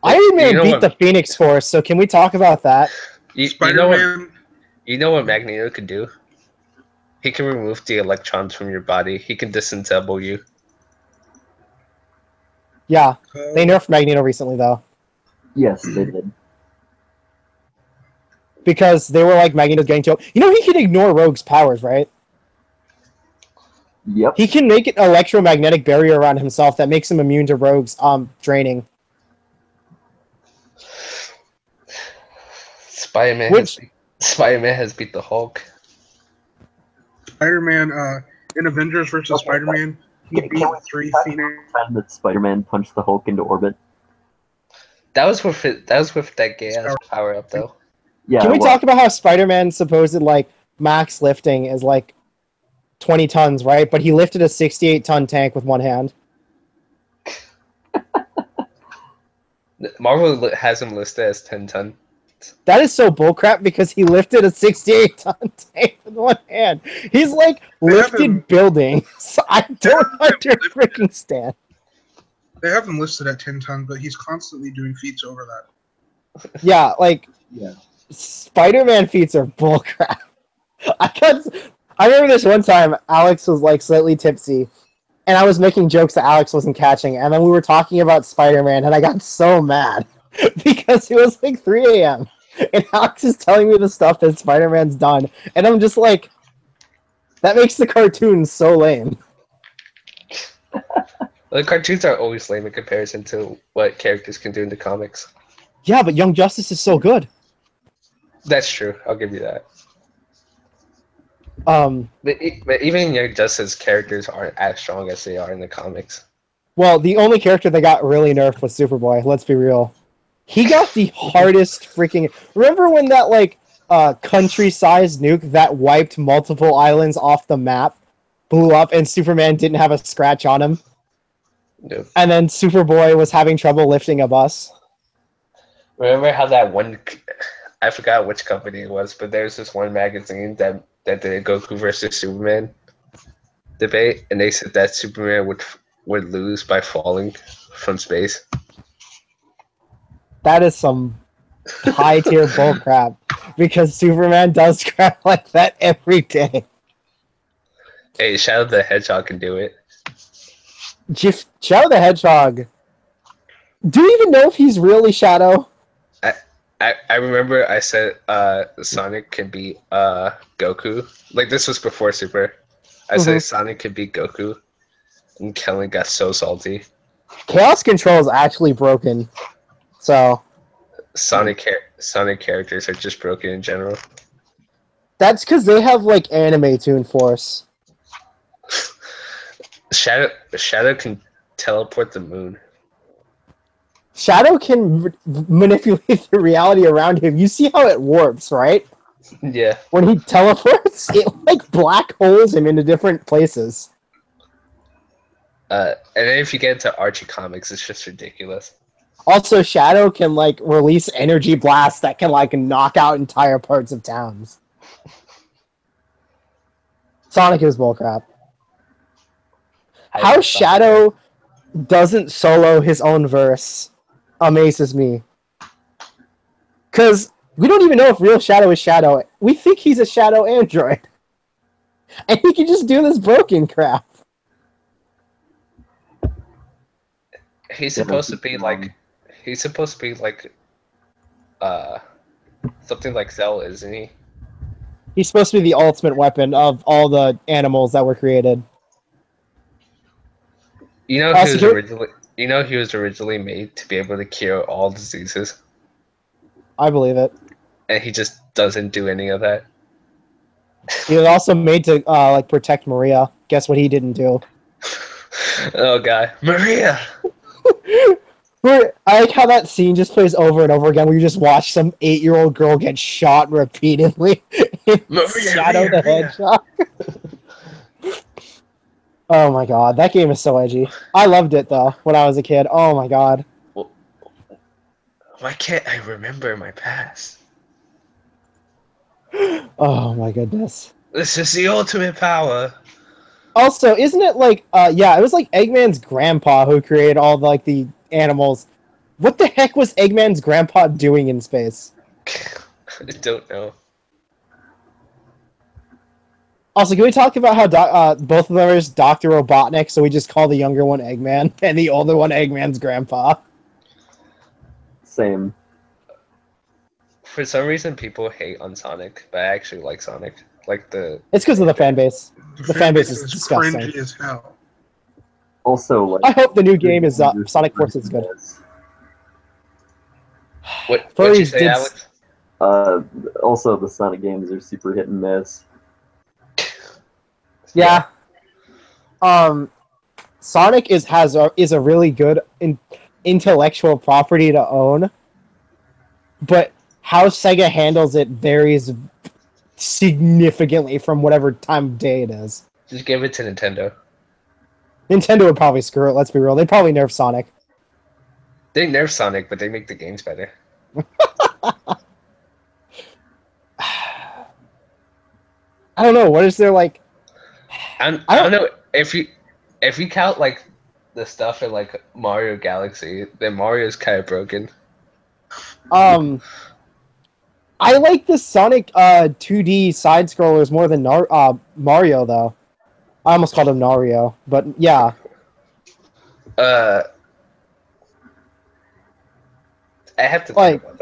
Iron Man beat the Phoenix Force, so can we talk about that? You know what Magneto could do? He can remove the electrons from your body. He can disassemble you. Yeah, they nerfed Magneto recently, though. Yes, they did. Because they were like, Magneto's getting too... You know he can ignore Rogue's powers, right? Yep. He can make an electromagnetic barrier around himself that makes him immune to Rogue's draining. Spider-Man has beat the Hulk. Spider-Man, in Avengers vs. Spider-Man, he beat 3 Phoenix. Time that Spider-Man punched the Hulk into orbit. That was with that gay-ass power-up, though. Yeah. Can we talk about how Spider-Man's supposed, like, max lifting is, like, 20 tons, right? But he lifted a 68-ton tank with one hand. Marvel has him listed as 10 ton. That is so bullcrap because he lifted a 68-ton tank with one hand. He's like lifted buildings. I don't freaking stand. They have him listed at 10 ton, but he's constantly doing feats over that. Yeah, like Spider-Man feats are bullcrap. I remember this one time Alex was like slightly tipsy, and I was making jokes that Alex wasn't catching, and then we were talking about Spider-Man, and I got so mad because it was like 3 a.m. and Alex is telling me the stuff that Spider-Man's done, and I'm just like, that makes the cartoon so lame. The cartoons are always lame in comparison to what characters can do in the comics. Yeah, but Young Justice is so good. That's true. I'll give you that. But even Young Justice characters aren't as strong as they are in the comics. Well, the only character that got really nerfed was Superboy. Let's be real. He got the hardest freaking... Remember when that, like, country-sized nuke that wiped multiple islands off the map blew up and Superman didn't have a scratch on him? Nope. And then Superboy was having trouble lifting a bus? Remember how that one... I forgot which company it was, but there's this one magazine that did a Goku versus Superman debate, and they said that Superman would lose by falling from space. That is some high-tier bullcrap, because Superman does crap like that every day. Hey, Shadow the Hedgehog can do it. Shadow the Hedgehog... Do you even know if he's really Shadow? I remember I said Sonic can beat Goku. Like, this was before Super. I said Sonic could beat Goku, and Kellen got so salty. Chaos Control is actually broken, so... Sonic characters are just broken in general. That's because they have, like, anime Toon Force. Shadow can teleport the moon. Shadow can manipulate the reality around him. You see how it warps, right? Yeah. When he teleports, it like black holes him into different places. And then if you get into Archie comics, it's just ridiculous. Also, Shadow can like release energy blasts that can like knock out entire parts of towns. Sonic is bullcrap. How Shadow doesn't solo his own verse amazes me. Because we don't even know if real Shadow is Shadow. We think he's a Shadow android. And he can just do this broken crap. He's supposed to be like... He's supposed to be like... something like Cell, isn't he? He's supposed to be the ultimate weapon of all the animals that were created. You know, he was originally made to be able to cure all diseases. I believe it. And he just doesn't do any of that. He was also made to like protect Maria. Guess what he didn't do? Oh god, Maria! I like how that scene just plays over and over again where you just watch some 8-year-old girl get shot repeatedly in Shadow the Hedgehog. Oh my god, that game is so edgy. I loved it though when I was a kid. Oh my god. Well, why can't I remember my past? Oh my goodness. This is the ultimate power. Also, isn't it like yeah, it was like Eggman's grandpa who created all the, like the animals. What the heck was Eggman's grandpa doing in space? I don't know. Also, can we talk about how both of them are just Dr. Robotnik, so we just call the younger one Eggman and the older one Eggman's grandpa? Same. For some reason, people hate on Sonic, but I actually like Sonic. Like the. It's because of the fan base. The fan base is is disgusting. cringy as hell. Also, like, I hope the new game is Sonic Forces is good. What'd you Furries say, did- Alex? Also, the Sonic games are super hit and miss. Yeah. Sonic is a really good intellectual property to own, but how Sega handles it varies significantly from whatever time of day it is. Just give it to Nintendo. Nintendo would probably screw it, let's be real. They'd probably nerf Sonic. They nerf Sonic, but they make the games better. I don't know, what is there like... I don't know if you count like the stuff in like Mario Galaxy, then Mario's kind of broken. I like the Sonic 2D side scrollers more than Mario though. I almost called him Nario, but yeah. I have to Like- think about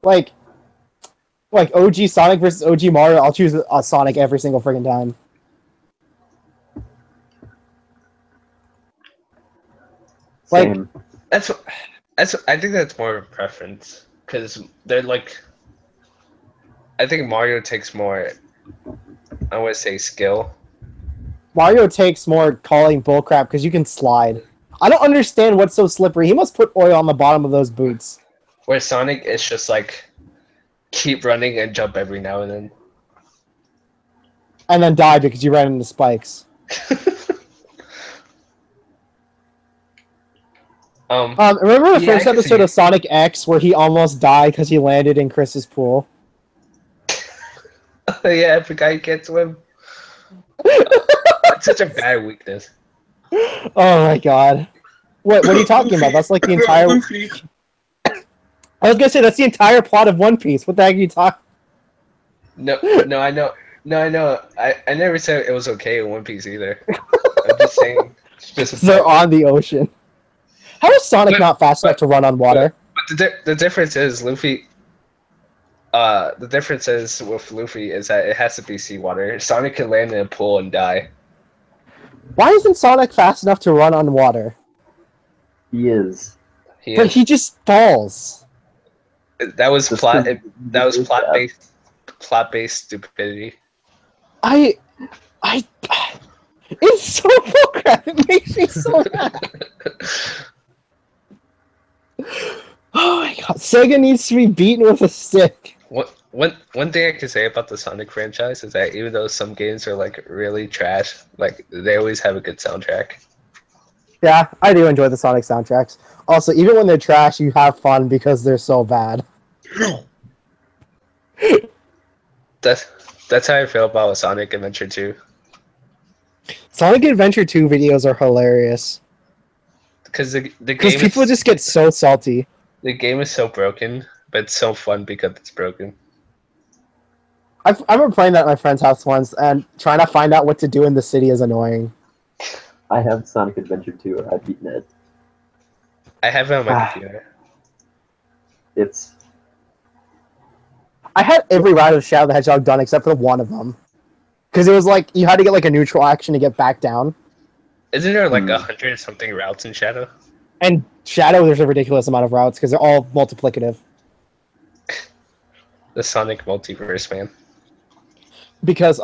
that. Like OG Sonic versus OG Mario, I'll choose Sonic every single friggin' time. Like- Same. That's I think that's more of a preference because they're like. I think Mario takes more. I want to say skill. Mario takes more calling bullcrap because you can slide. I don't understand what's so slippery. He must put oil on the bottom of those boots. Where Sonic is just like keep running and jump every now and then. And then die because you ran into spikes. Remember the Yeah, first I can episode see- of Sonic X where he almost died because he landed in Chris's pool? Yeah, if a guy can't swim. That's such a bad weakness. Oh my god. What are you talking about? That's like the entire... Luffy. I was gonna say, that's the entire plot of One Piece. What the heck are you talking... No, I know. No, I know. I never said it was okay in One Piece either. I'm just saying. It's just They're on the ocean. How is Sonic But- not fast enough to run on water? But the difference is Luffy. The difference is with Luffy is that it has to be seawater. Sonic can land in a pool and die. Why isn't Sonic fast enough to run on water? He is. But he just falls. That was Just plot. the- That was yeah. plot-based stupidity. It's so bullcrap. It makes me so mad. Oh my god. Sega needs to be beaten with a stick. One thing I can say about the Sonic franchise is that even though some games are like really trash, like they always have a good soundtrack. Yeah, I do enjoy the Sonic soundtracks. Also, even when they're trash, you have fun because they're so bad. That's how I feel about Sonic Adventure 2. Sonic Adventure 2 videos are hilarious. Because the Because game people is, just get so salty. the game is so broken, but it's so fun because it's broken. I remember playing that at my friend's house once, and trying to find out what to do in the city is annoying. I have Sonic Adventure 2. I've beaten it. I have it on my computer. It's I had every route of Shadow the Hedgehog done except for one of them. Because it was like, you had to get like a neutral action to get back down. Isn't there like 100 something routes in Shadow? And Shadow, there's a ridiculous amount of routes because they're all multiplicative. The Sonic multiverse, man. Because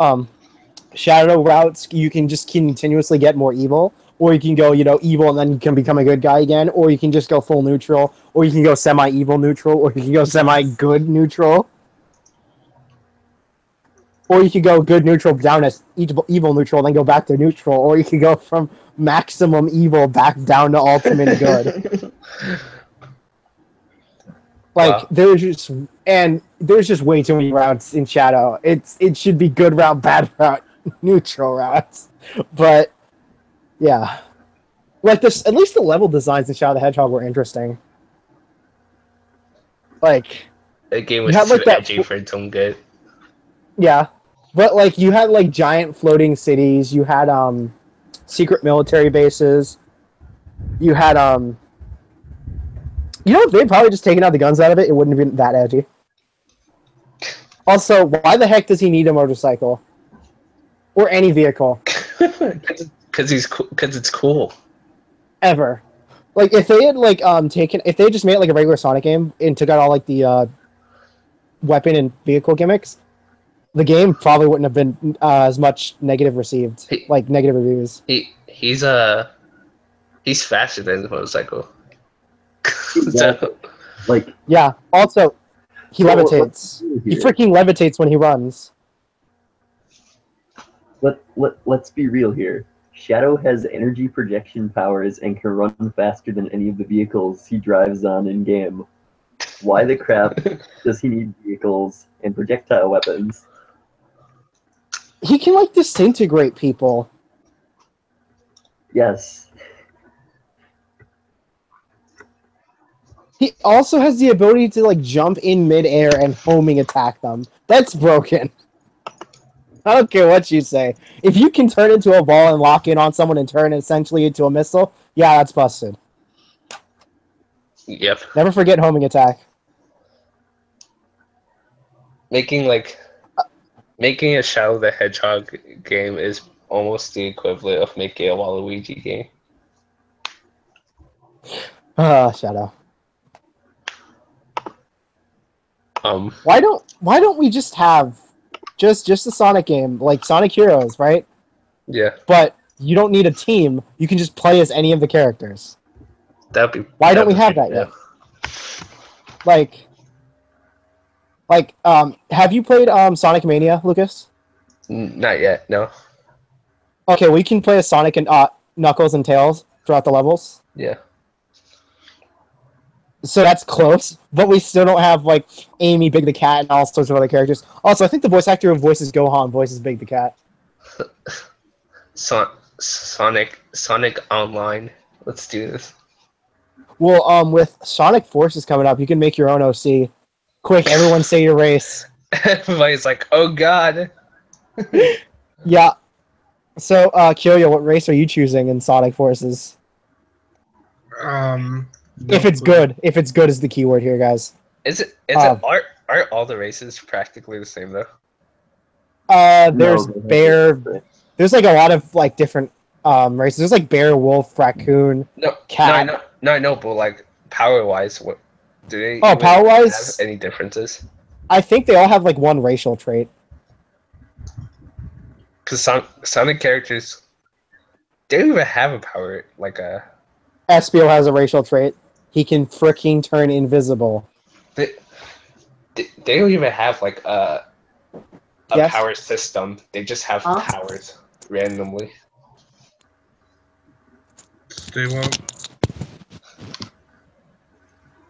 Shadow routes, you can just continuously get more evil, or you can go, evil and then you can become a good guy again, or you can just go full neutral, or you can go semi-evil neutral, or you can go semi-good neutral. Or you could go good neutral down as evil neutral, then go back to neutral, or you could go from maximum evil back down to ultimate good. Like Wow. there's just way too many routes in Shadow. It should be good route, bad route, neutral routes. But yeah, like this, at least the level designs in Shadow the Hedgehog were interesting. Like That game you was had too like that, edgy for its own good. yeah, but like you had like giant floating cities. You had secret military bases. You had you know, if they'd probably just taken out the guns out of it, it wouldn't have been that edgy. Also, why the heck does he need a motorcycle or any vehicle Because it's cool. ever? Like if they had like if they just made it like a regular Sonic game and took out all like the weapon and vehicle gimmicks, the game probably wouldn't have been as much negative received, like negative reviews. He's faster than the motorcycle. Exactly. So, Like, Yeah. Also, he So, levitates. let's He here. freaking levitates when he runs. let's be real here. Shadow has energy projection powers and can run faster than any of the vehicles he drives on in game. Why the crap does he need vehicles and projectile weapons? He can like disintegrate people. Yes. He also has the ability to like jump in midair and homing attack them. That's broken. I don't care what you say. If you can turn into a ball and lock in on someone and turn essentially into a missile, yeah, that's busted. yep. Never forget homing attack. Making a Shadow the Hedgehog game is almost the equivalent of making a Waluigi game. Shadow. Um, Why don't we just have just a Sonic game like Sonic Heroes, right? yeah, But you don't need a team. You can just play as any of the characters. that'd be. Why don't that'd we be have pretty that yet? good. Have you played Sonic Mania, Lucas? Not yet. No. Okay, we can play as Sonic and Knuckles and Tails throughout the levels. Yeah. So that's close, but we still don't have like Amy, Big the Cat, and all sorts of other characters. Also, I think the voice actor who voices Gohan voices Big the Cat. Sonic Online. Let's do this. Well, with Sonic Forces coming up, you can make your own OC. Quick, everyone say your race. Everybody's like, "Oh God." Yeah. So, Kyoyo, what race are you choosing in Sonic Forces? If it's good. If it's good is the keyword here, guys. Are all the races practically the same though? There's No, bear. There's like a lot of like different races. There's like bear, wolf, raccoon, cat. No, I know, but like power wise, what do they? Oh, even power-wise? have any differences? I think they all have like one racial trait. Because Sonic characters, they don't even have a power like a. Espio has a racial trait. He can freaking turn invisible. They don't even have like a Yes? power system. They just have powers randomly. They won't.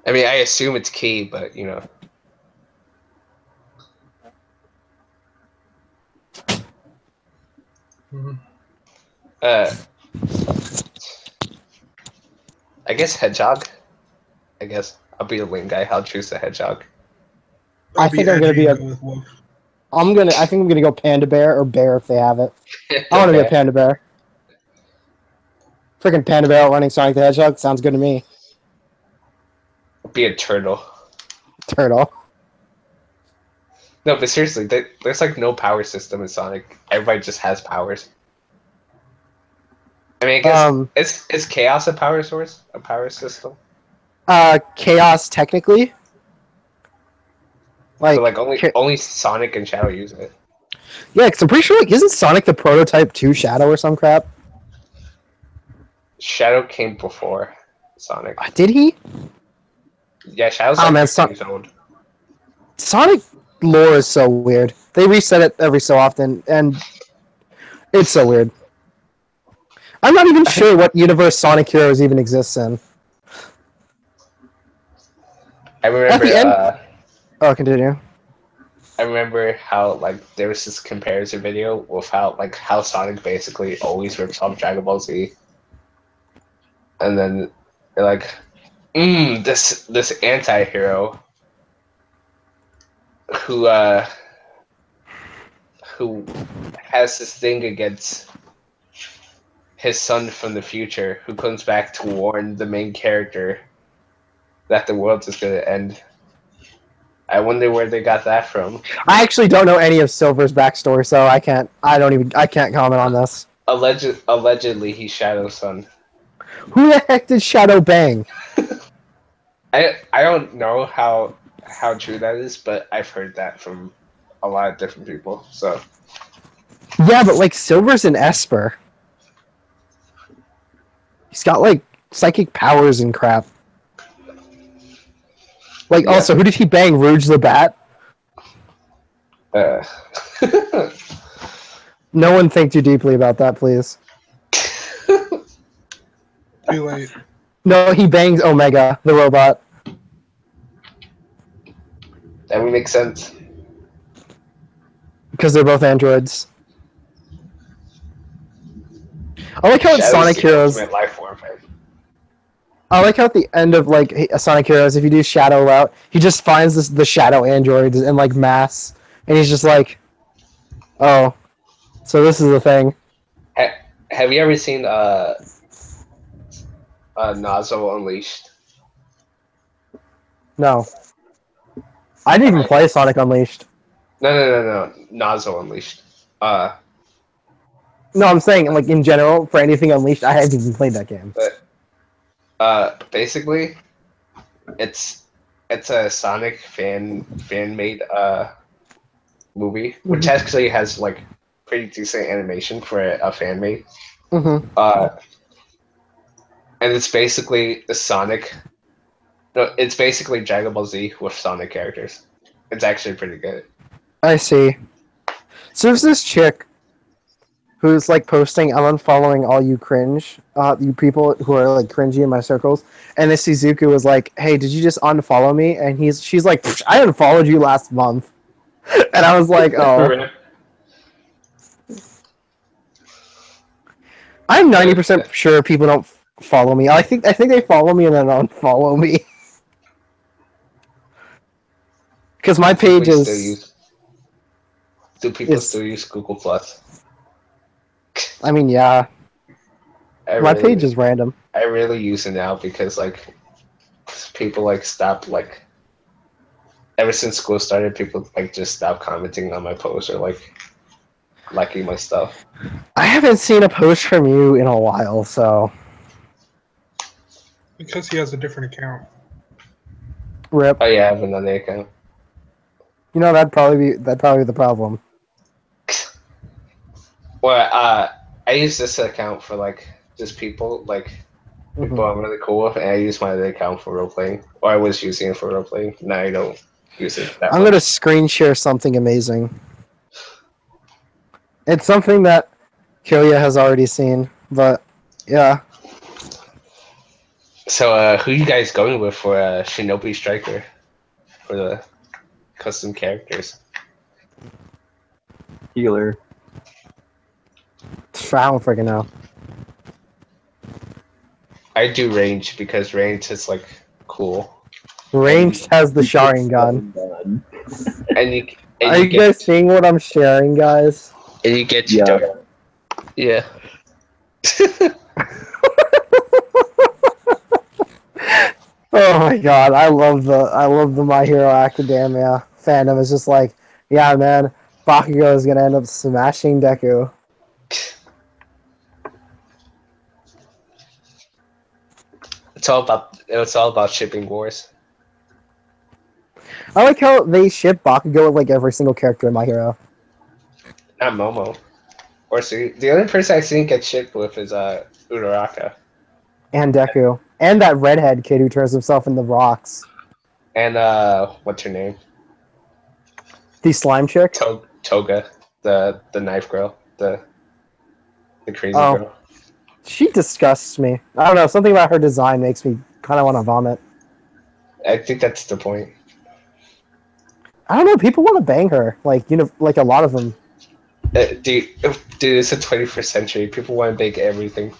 I mean, I assume it's key, but you know. Mhm. I guess Hedgehog. I guess I'll be a link guy. I'll choose the Hedgehog. I think I'm gonna be edgy and go with wolf. I think I'm gonna go panda bear or bear if they have it. I want to be a panda bear. Freaking panda bear running Sonic the Hedgehog sounds good to me. Be a turtle. Turtle. No, but seriously, there's like no power system in Sonic. Everybody just has powers. I mean, I guess is Chaos a power source? A power system? Chaos technically. But like only Sonic and Shadow use it. Yeah, because I'm pretty sure like isn't Sonic the prototype to Shadow or some crap? Shadow came before Sonic. Did he? Yeah, Shadow's Oh, man, 15 years old. Sonic lore is so weird. They reset it every so often, and it's so weird. I'm not even sure what universe Sonic Heroes even exists in. I remember. At the end. Oh, continue. I remember how like there was this comparison video with how Sonic basically always rips off Dragon Ball Z, and then they're like, this anti-hero who has this thing against his son from the future, who comes back to warn the main character that the world is going to end. I wonder where they got that from. I actually don't know any of Silver's backstory, so I can't comment on this. Allegedly, he's Shadow's son. Who the heck did Shadow bang? I don't know how true that is, but I've heard that from a lot of different people. So yeah, but like Silver's an Esper. He's got like psychic powers and crap. Like, yeah. Also, who did he bang? Rouge the Bat? No one think too deeply about that, please. Too late. No, he bangs Omega, the robot. That would make sense. Because they're both androids. I like how it's Sonic Heroes. Life form, right? I like how at the end of like Sonic Heroes, if you do Shadow route, he just finds the Shadow androids in like mass, and he's just like, "Oh, so this is the thing." Have you ever seen Nozzle Unleashed? No, I didn't even play Sonic Unleashed. No. Nozzle Unleashed. No, I'm saying like in general for anything Unleashed, I haven't even played that game. Basically, it's a Sonic fan made movie, which actually has like pretty decent animation for a fan made. Mm-hmm. And it's basically the Sonic. No, it's basically Dragon Ball Z with Sonic characters. It's actually pretty good. I see. So there's this chick who's like posting, "I'm unfollowing all you cringe, you people who are like cringy in my circles." And this Izuku was like, "Hey, did you just unfollow me?" And she's like, "I unfollowed you last month." And I was like, "Oh." I'm 90% sure people don't follow me. I think they follow me and then unfollow me. Because my page is. Do people still use Google Plus? I mean, yeah. My page is random. I really use it now because like people like stop like ever since school started, people like just stop commenting on my posts or like liking my stuff. I haven't seen a post from you in a while, so. Because he has a different account. Rip. Oh yeah, I have another account. You know, that'd probably be the problem. Well, I use this account for like just people like people I'm really cool with, and I use my other account for role playing. Or I was using it for role playing. Now I don't use it that I'm gonna screen share something amazing. It's something that Killia has already seen, but yeah. So, who you guys going with for Shinobi Striker for the custom characters? Healer. I don't freaking know. I do range because range is like cool. Range has the Sharingan. Are you guys seeing what I'm sharing, guys? And you get your yeah. Oh my god, I love the My Hero Academia fandom. It's just like, yeah, man, Bakugo is gonna end up smashing Deku. It's all about shipping wars. I like how they ship Bakugo with like every single character in My Hero. Not Momo. Or the only person I've seen get shipped with is Uraraka. And Deku. And that redhead kid who turns himself into rocks. And what's her name? The slime chick? Toga, the knife girl, the crazy girl. She disgusts me. I don't know, something about her design makes me kind of want to vomit. I think that's the point. I don't know. People want to bang her, like like a lot of them. Dude, it's the 21st century. People want to bake everything.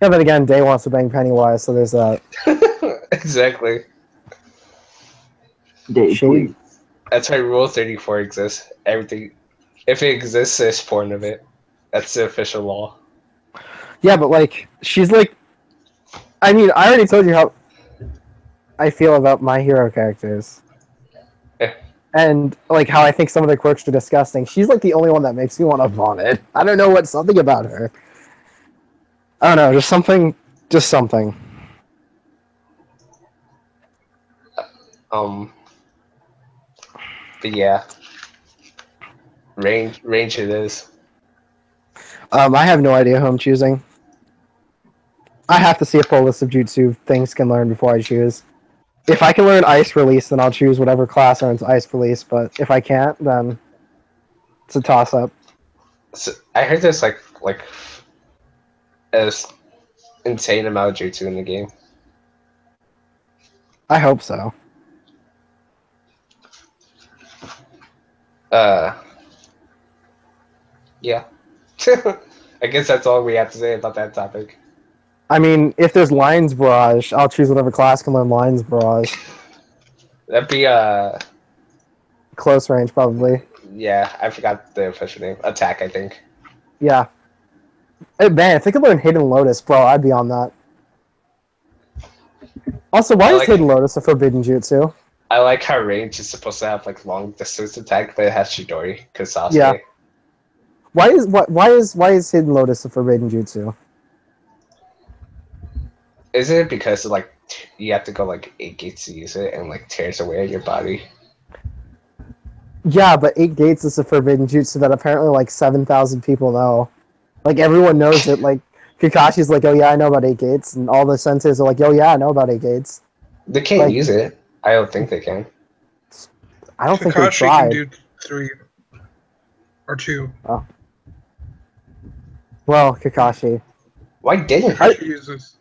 Yeah, but again, Day wants to bang Pennywise, so there's that. Exactly. Dave, please. That's why Rule 34 exists. Everything, if it exists, there's porn of it. That's the official law. Yeah, but like, she's like. I mean, I already told you how I feel about my hero characters. Yeah. And like how I think some of their quirks are disgusting. She's like the only one that makes me want to vomit. I don't know what's something about her. I don't know, just something. But yeah, range it is. I have no idea who I'm choosing. I have to see a full list of jutsu things can learn before I choose. If I can learn ice release, then I'll choose whatever class learns ice release. But if I can't, then it's a toss up. So I heard there's like an insane amount of jutsu in the game. I hope so. Yeah. I guess that's all we have to say about that topic. I mean, if there's Lines Barrage, I'll choose whatever class can learn Lines Barrage. That'd be Close range, probably. yeah, I forgot the official name. Attack, I think. Yeah. Hey, man, if they could learn Hidden Lotus, bro, I'd be on that. Also, why is Hidden Lotus a forbidden jutsu? I like how range is supposed to have like long distance attack, but it has Chidori because Sasuke. Yeah. Why is Hidden Lotus a forbidden jutsu? Isn't it because like you have to go like 8 gates to use it and like tears away at your body? Yeah, but 8 gates is a forbidden jutsu that apparently like 7,000 people know. Like everyone knows it. Like Kakashi's like, oh yeah, I know about 8 gates, and all the senseis are like, oh yeah, I know about 8 gates. They can't Like, use it. I don't think they can. I don't think they Kakashi tried. can do 3 or 2. Oh. Well, Kakashi. Why didn't Kakashi uses.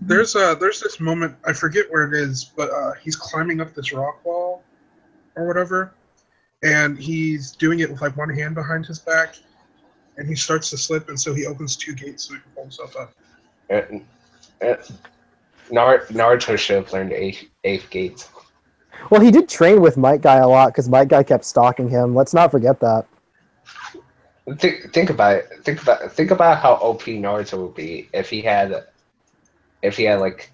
There's this moment, I forget where it is, but he's climbing up this rock wall or whatever, and he's doing it with like one hand behind his back, and he starts to slip, and so he opens 2 gates so he can pull himself up. Naruto should have learned 8 gates. Well, he did train with Might Guy a lot because Might Guy kept stalking him. Let's not forget that. Think about it. Think about how OP Naruto would be if he had like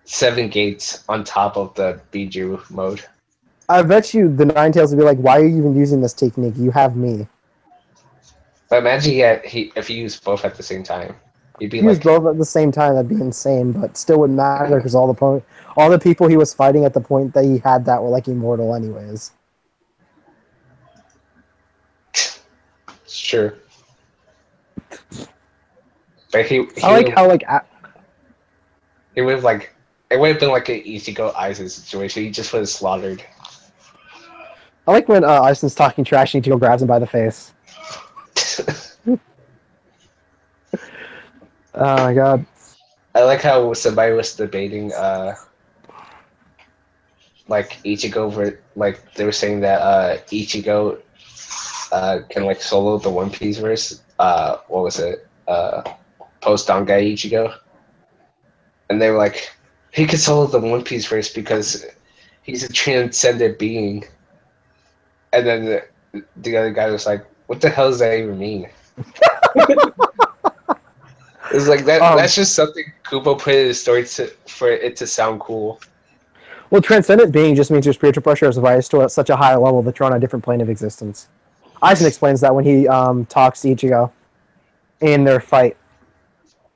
7 gates on top of the Biju mode. I bet you the Ninetales would be like, why are you even using this technique? You have me. But imagine if he used both at the same time. He'd be If he used like both at the same time, that'd be insane, but still wouldn't matter because all the people he was fighting at the point that he had that were like immortal anyways. sure. But he I like how like it would have like it would have been like an Ichigo Aizen situation. He just would have slaughtered. I like when Aizen's talking trash and Ichigo grabs him by the face. Oh my god. I like how somebody was debating like Ichigo like they were saying that Ichigo can like solo the One Piece verse. What was it? Post Dangai Ichigo. And they were like, he could solo the One Piece verse because he's a transcendent being. And then the other guy was like, what the hell does that even mean? It's like that's just something Kubo put in his story for it to sound cool. Well, transcendent being just means your spiritual pressure is raised to such a high level that you're on a different plane of existence. Aizen explains that when he talks to Ichigo in their fight.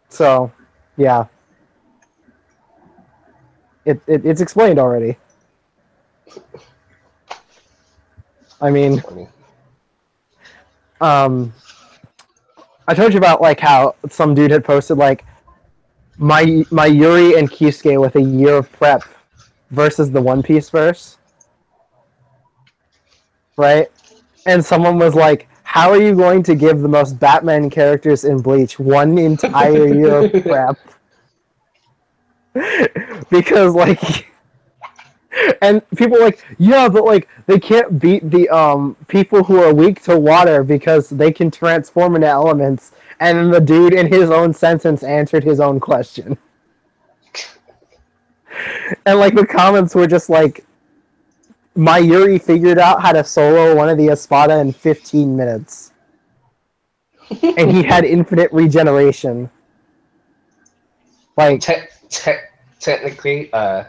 So, yeah. It's explained already. I mean, I told you about like how some dude had posted like my Yuri and Kisuke with a year of prep versus the One Piece verse, right? And someone was like, "How are you going to give the most Batman characters in Bleach one entire year of prep?" Because like, and people are like, yeah, but like they can't beat the people who are weak to water because they can transform into elements. And then the dude in his own sentence answered his own question. And like the comments were just like, Mayuri figured out how to solo one of the Espada in 15 minutes. And he had infinite regeneration. Like, Technically, the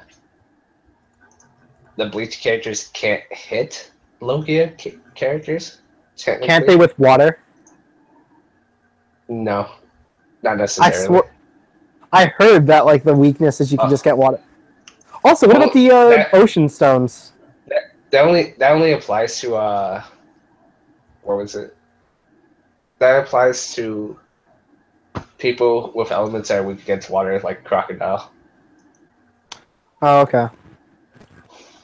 Bleach characters can't hit Logia characters. can't they with water? No, not necessarily. I heard that like the weakness is you can just get water. Also, what about the ocean stones? That only applies to what was it? That applies to people with elements that are weak against water, like crocodile. Oh, okay.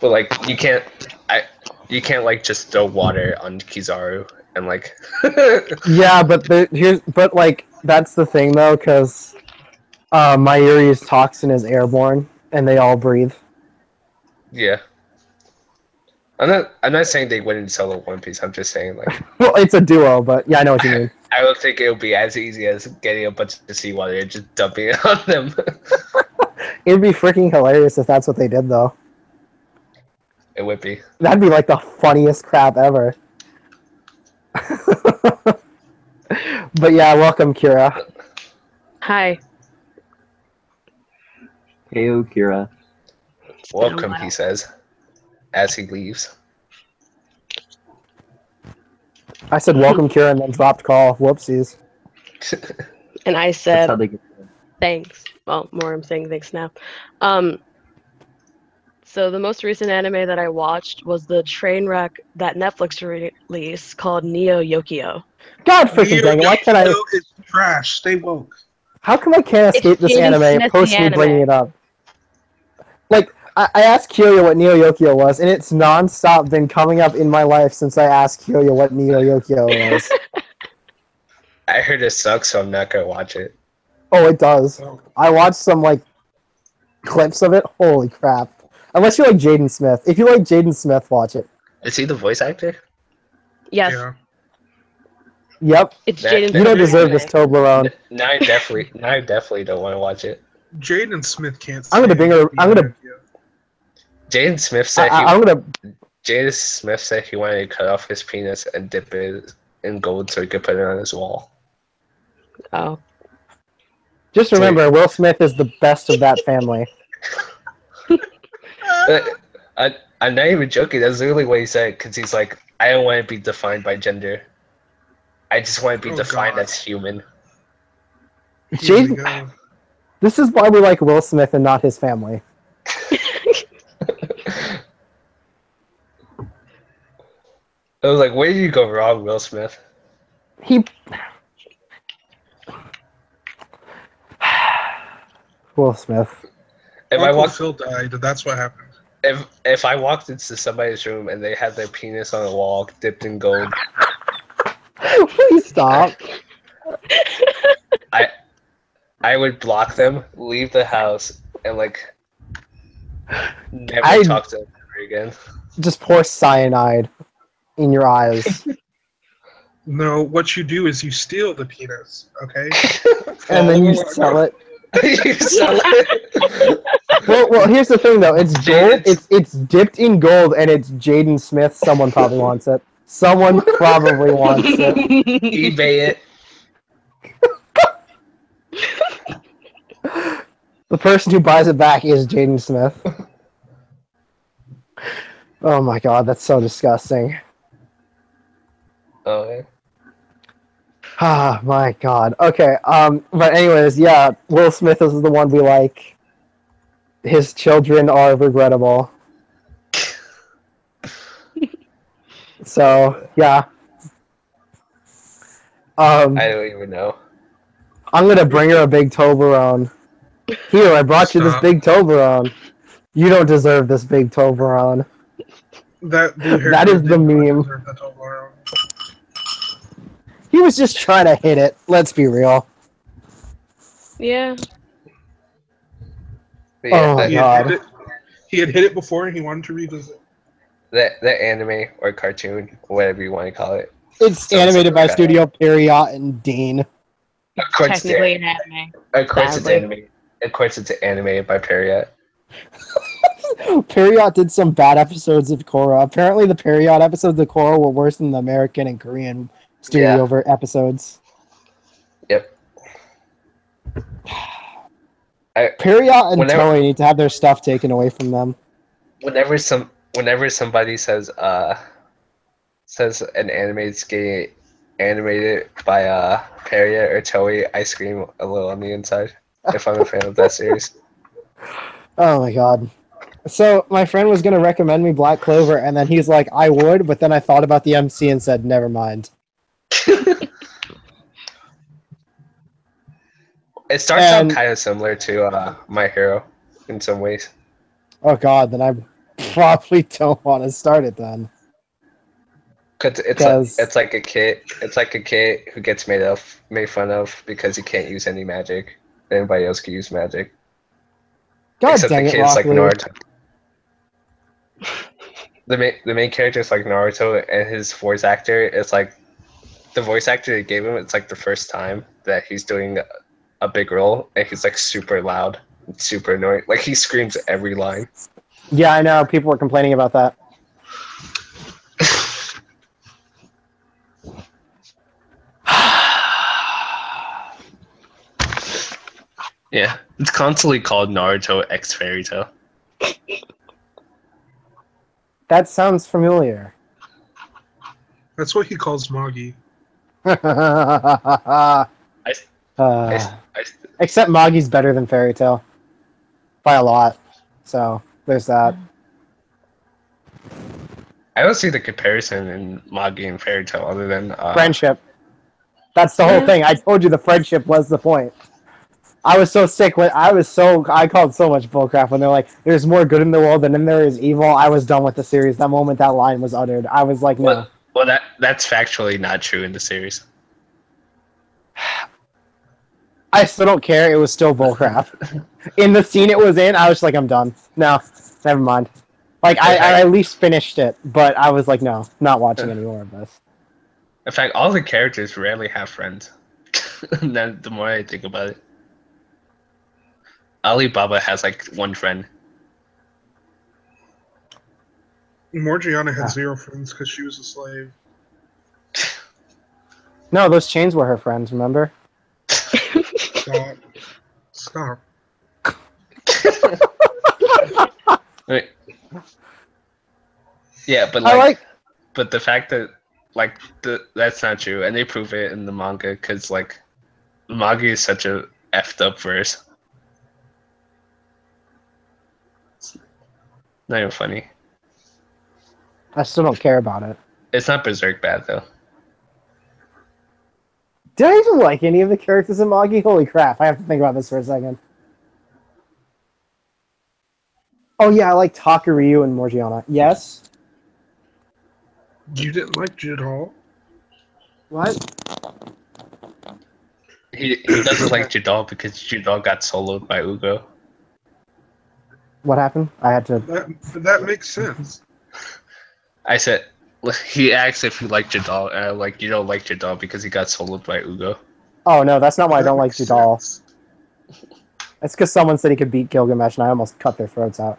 But like you can't like just throw water on Kizaru and like. Yeah, but like that's the thing though, because Mayuri's toxin is airborne, and they all breathe. Yeah. I'm not saying they wouldn't solo One Piece. I'm just saying like. Well, it's a duo, but yeah, I know what you mean. I don't think it would be as easy as getting a bunch of seawater and just dumping it on them. It'd be freaking hilarious if that's what they did, though. It would be. That'd be like the funniest crap ever. But yeah, welcome, Kira. Hi. Heyo, Kira. Welcome, he says, as he leaves. I said welcome, Kira, and then dropped call. Whoopsies. And I That's said how they get thanks. Well, more I'm saying thanks now. So the most recent anime that I watched was the train wreck that Netflix released called Neo Yokio. God freaking dang it! Why can't I? It's trash. Stay woke. How come I can't It's escape this Jaden anime Smith, post the me bringing anime. it up? Like, I asked Kyoya what Neo Yokio was, and it's non-stop been coming up in my life since I asked Kyoya what Neo Yokio was. I heard it sucks, so I'm not gonna watch it. Oh, it does. I watched some, like, clips of it. Holy crap. Unless you like Jaden Smith. If you like Jaden Smith, watch it. Is he the voice actor? Yes, Yeah. Yep. it's That- Jaden. You don't Smith's deserve this, anime. Toblerone. Now I definitely don't want to watch it. Jaden Smith can't. I'm gonna say bring her- I'm gonna- Jaden Smith said I'm gonna... Jaden Smith said he wanted to cut off his penis and dip it in gold so he could put it on his wall. Oh, Just remember, Will Smith is the best of that family. I'm not even joking. That's literally what he said. Because he's like, I don't want to be defined by gender. I just want to be Oh, defined God. as human. Here we Jaden... go. This is why we like Will Smith and not his family. I was like, where did you go wrong, Will Smith? He... Will Smith. If I Uncle walked, Phil died. That's what happened. if I walked into somebody's room and they had their penis on a wall dipped in gold, Please stop. I would block them, leave the house, and like never I'd- talk to them ever again. Just pour cyanide in your eyes. No, what you do is you steal the penis, okay? And then you sell it. You sell it. Well, here's the thing though. It's gold. It's dipped in gold, and it's Jaden Smith. Someone probably wants it. Someone probably wants it. eBay it. The person who buys it back is Jaden Smith. Oh my god, that's so disgusting. Oh, yeah. Ah, my god. Okay, but anyways, yeah, Will Smith is the one we like. His children are regrettable. So, yeah. I don't even know. I'm gonna bring her a big Toblerone. Here, I brought you this Stop. big Toblerone. You don't deserve this big Toblerone. That blue-haired That is dude the did not meme. deserve that Toblerone. He was just trying to hit it. Let's be real. yeah. But Oh yeah, my He God. he had hit it before, and he wanted to revisit. the anime or cartoon, whatever you want to call it. It's Sounds animated like by that. Studio Period and Dean. Of course, Technically an anime. of course it's sadly. anime. Of course, it's animated by Period. Period did some bad episodes of Korra. Apparently, the Period episodes of Korra were worse than the American and Korean studio episodes. Yep. Period and Whenever- Toei need to have their stuff taken away from them. Whenever somebody says an anime is getting animated by Period or Toei, I scream a little on the inside if I'm a fan of that series. Oh my God. So my friend was gonna recommend me Black Clover, and then he's like, "I would," but then I thought about the MC and said, "Never mind." It starts out And- kind of similar to My Hero in some ways. Oh God, then I probably don't want to start it then. Cause it's like a kid who gets made fun of because he can't use any magic. Anybody else can use magic. God Except dang the it, kid's like Rock Lee. Naruto. The main character is like Naruto, and his voice actor is like the voice actor they gave him. It's like the first time that he's doing a big role, and he's like super loud, and super annoying. Like he screams every line. Yeah, I know. People were complaining about that. Yeah, it's constantly called Naruto X Fairy Tail. That sounds familiar. That's what he calls Moggy. Except Moggy's better than Fairy Tail. By a lot. So, there's that. I don't see the comparison in Magi and Fairy Tail other than Friendship. That's the whole thing. I told you the friendship was the point. I was so sick when I called so much bullcrap when they're like, "There's more good in the world than there is evil." I was done with the series. That moment that line was uttered, I was like, "No." Well, that's factually not true in the series. I still don't care. It was still bullcrap. In the scene it was in, I was like, "I'm done. No, never mind." Like I at least finished it, but I was like, "No, not watching any more of this." In fact, all the characters rarely have friends. And then the more I think about it, Alibaba has like one friend. Morgiana had 0 friends because she was a slave. No, those chains were her friends. Remember? Stop. Stop. Wait. Yeah, but but the fact that that's not true, and they prove it in the manga because like the manga is such a effed up verse. It's not even funny. I still don't care about it. It's not Berserk bad though. Did I even like any of the characters in Magi? Holy crap! I have to think about this for a second. Oh yeah, I like Takaryu and Morgiana. Yes. You didn't like Jidal? What? He doesn't like Jidal because Jidal got soloed by Ugo. What happened? I had to. That makes sense. I said he asked if you like Jidal, and I'm like, you don't like Jidal because he got soloed by Ugo. Oh no, that's not why I don't like makes Jidal. sense. It's because someone said he could beat Gilgamesh, and I almost cut their throats out.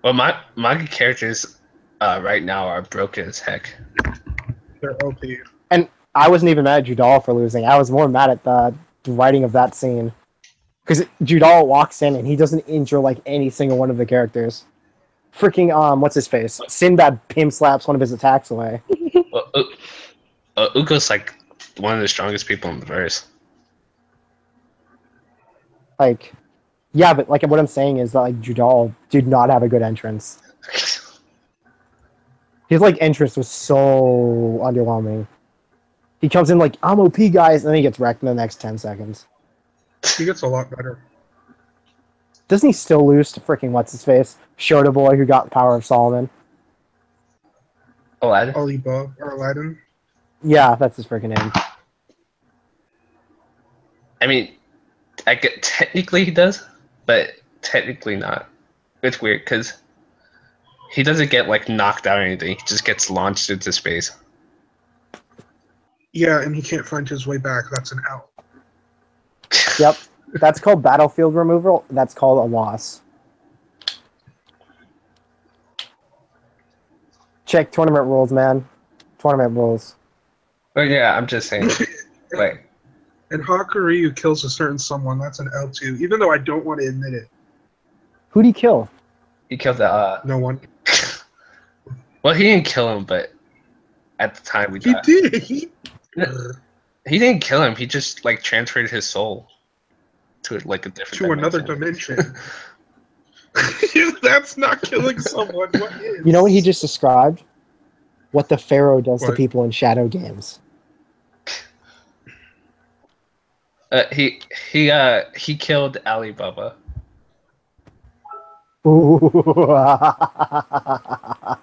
Well, my manga characters right now are broken as heck. They're OP. And I wasn't even mad at Judal for losing. I was more mad at the writing of that scene. Because Judal walks in and he doesn't injure like any single one of the characters. Freaking what's his face? Sinbad pimp slaps one of his attacks away. Well, Ugo's like one of the strongest people in the verse. Like, yeah, but like what I'm saying is that like Judal did not have a good entrance. His like entrance was so underwhelming. He comes in like, "I'm OP, guys," and then he gets wrecked in the next 10 seconds. He gets a lot better. Doesn't he still lose to freaking what's his face? Shota Boy, who got the power of Solomon. Aladdin? Alibaba or Aladdin. Yeah, that's his freaking name. I mean, I get technically he does, but technically not. It's weird because he doesn't get like knocked out or anything. He just gets launched into space. Yeah, and he can't find his way back. That's an out. Yep. That's called battlefield removal. That's called a loss. Check tournament rules, man. Tournament rules. But yeah, I'm just saying. Like, And Hakuryu kills a certain someone. That's an L2, even though I don't want to admit it. Who'd he kill? he killed the. No one. Well, he didn't kill him, but at the time we He thought did. he didn't kill him. He just like transferred his soul to like a different To another dimension. If that's not killing someone, what is? You know what he just described? What the Pharaoh does to What? people in shadow games. He killed Alibaba. Ooh.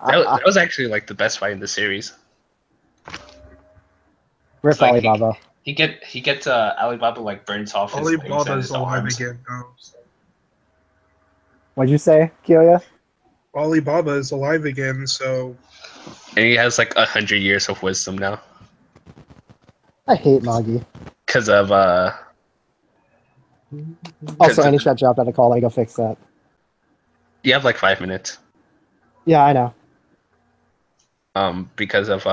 That was actually like the best fight in the series. Rip It's like Alibaba. He gets Alibaba like burns off his legs and Alibaba's his alive arms. again, guys. What'd you say, Kyoya? Alibaba is alive again, so And he has like 100 years of wisdom now I hate Magi. because of Also, Anichat dropped out of call. I go fix that. you have like 5 minutes. Yeah, I know. Because of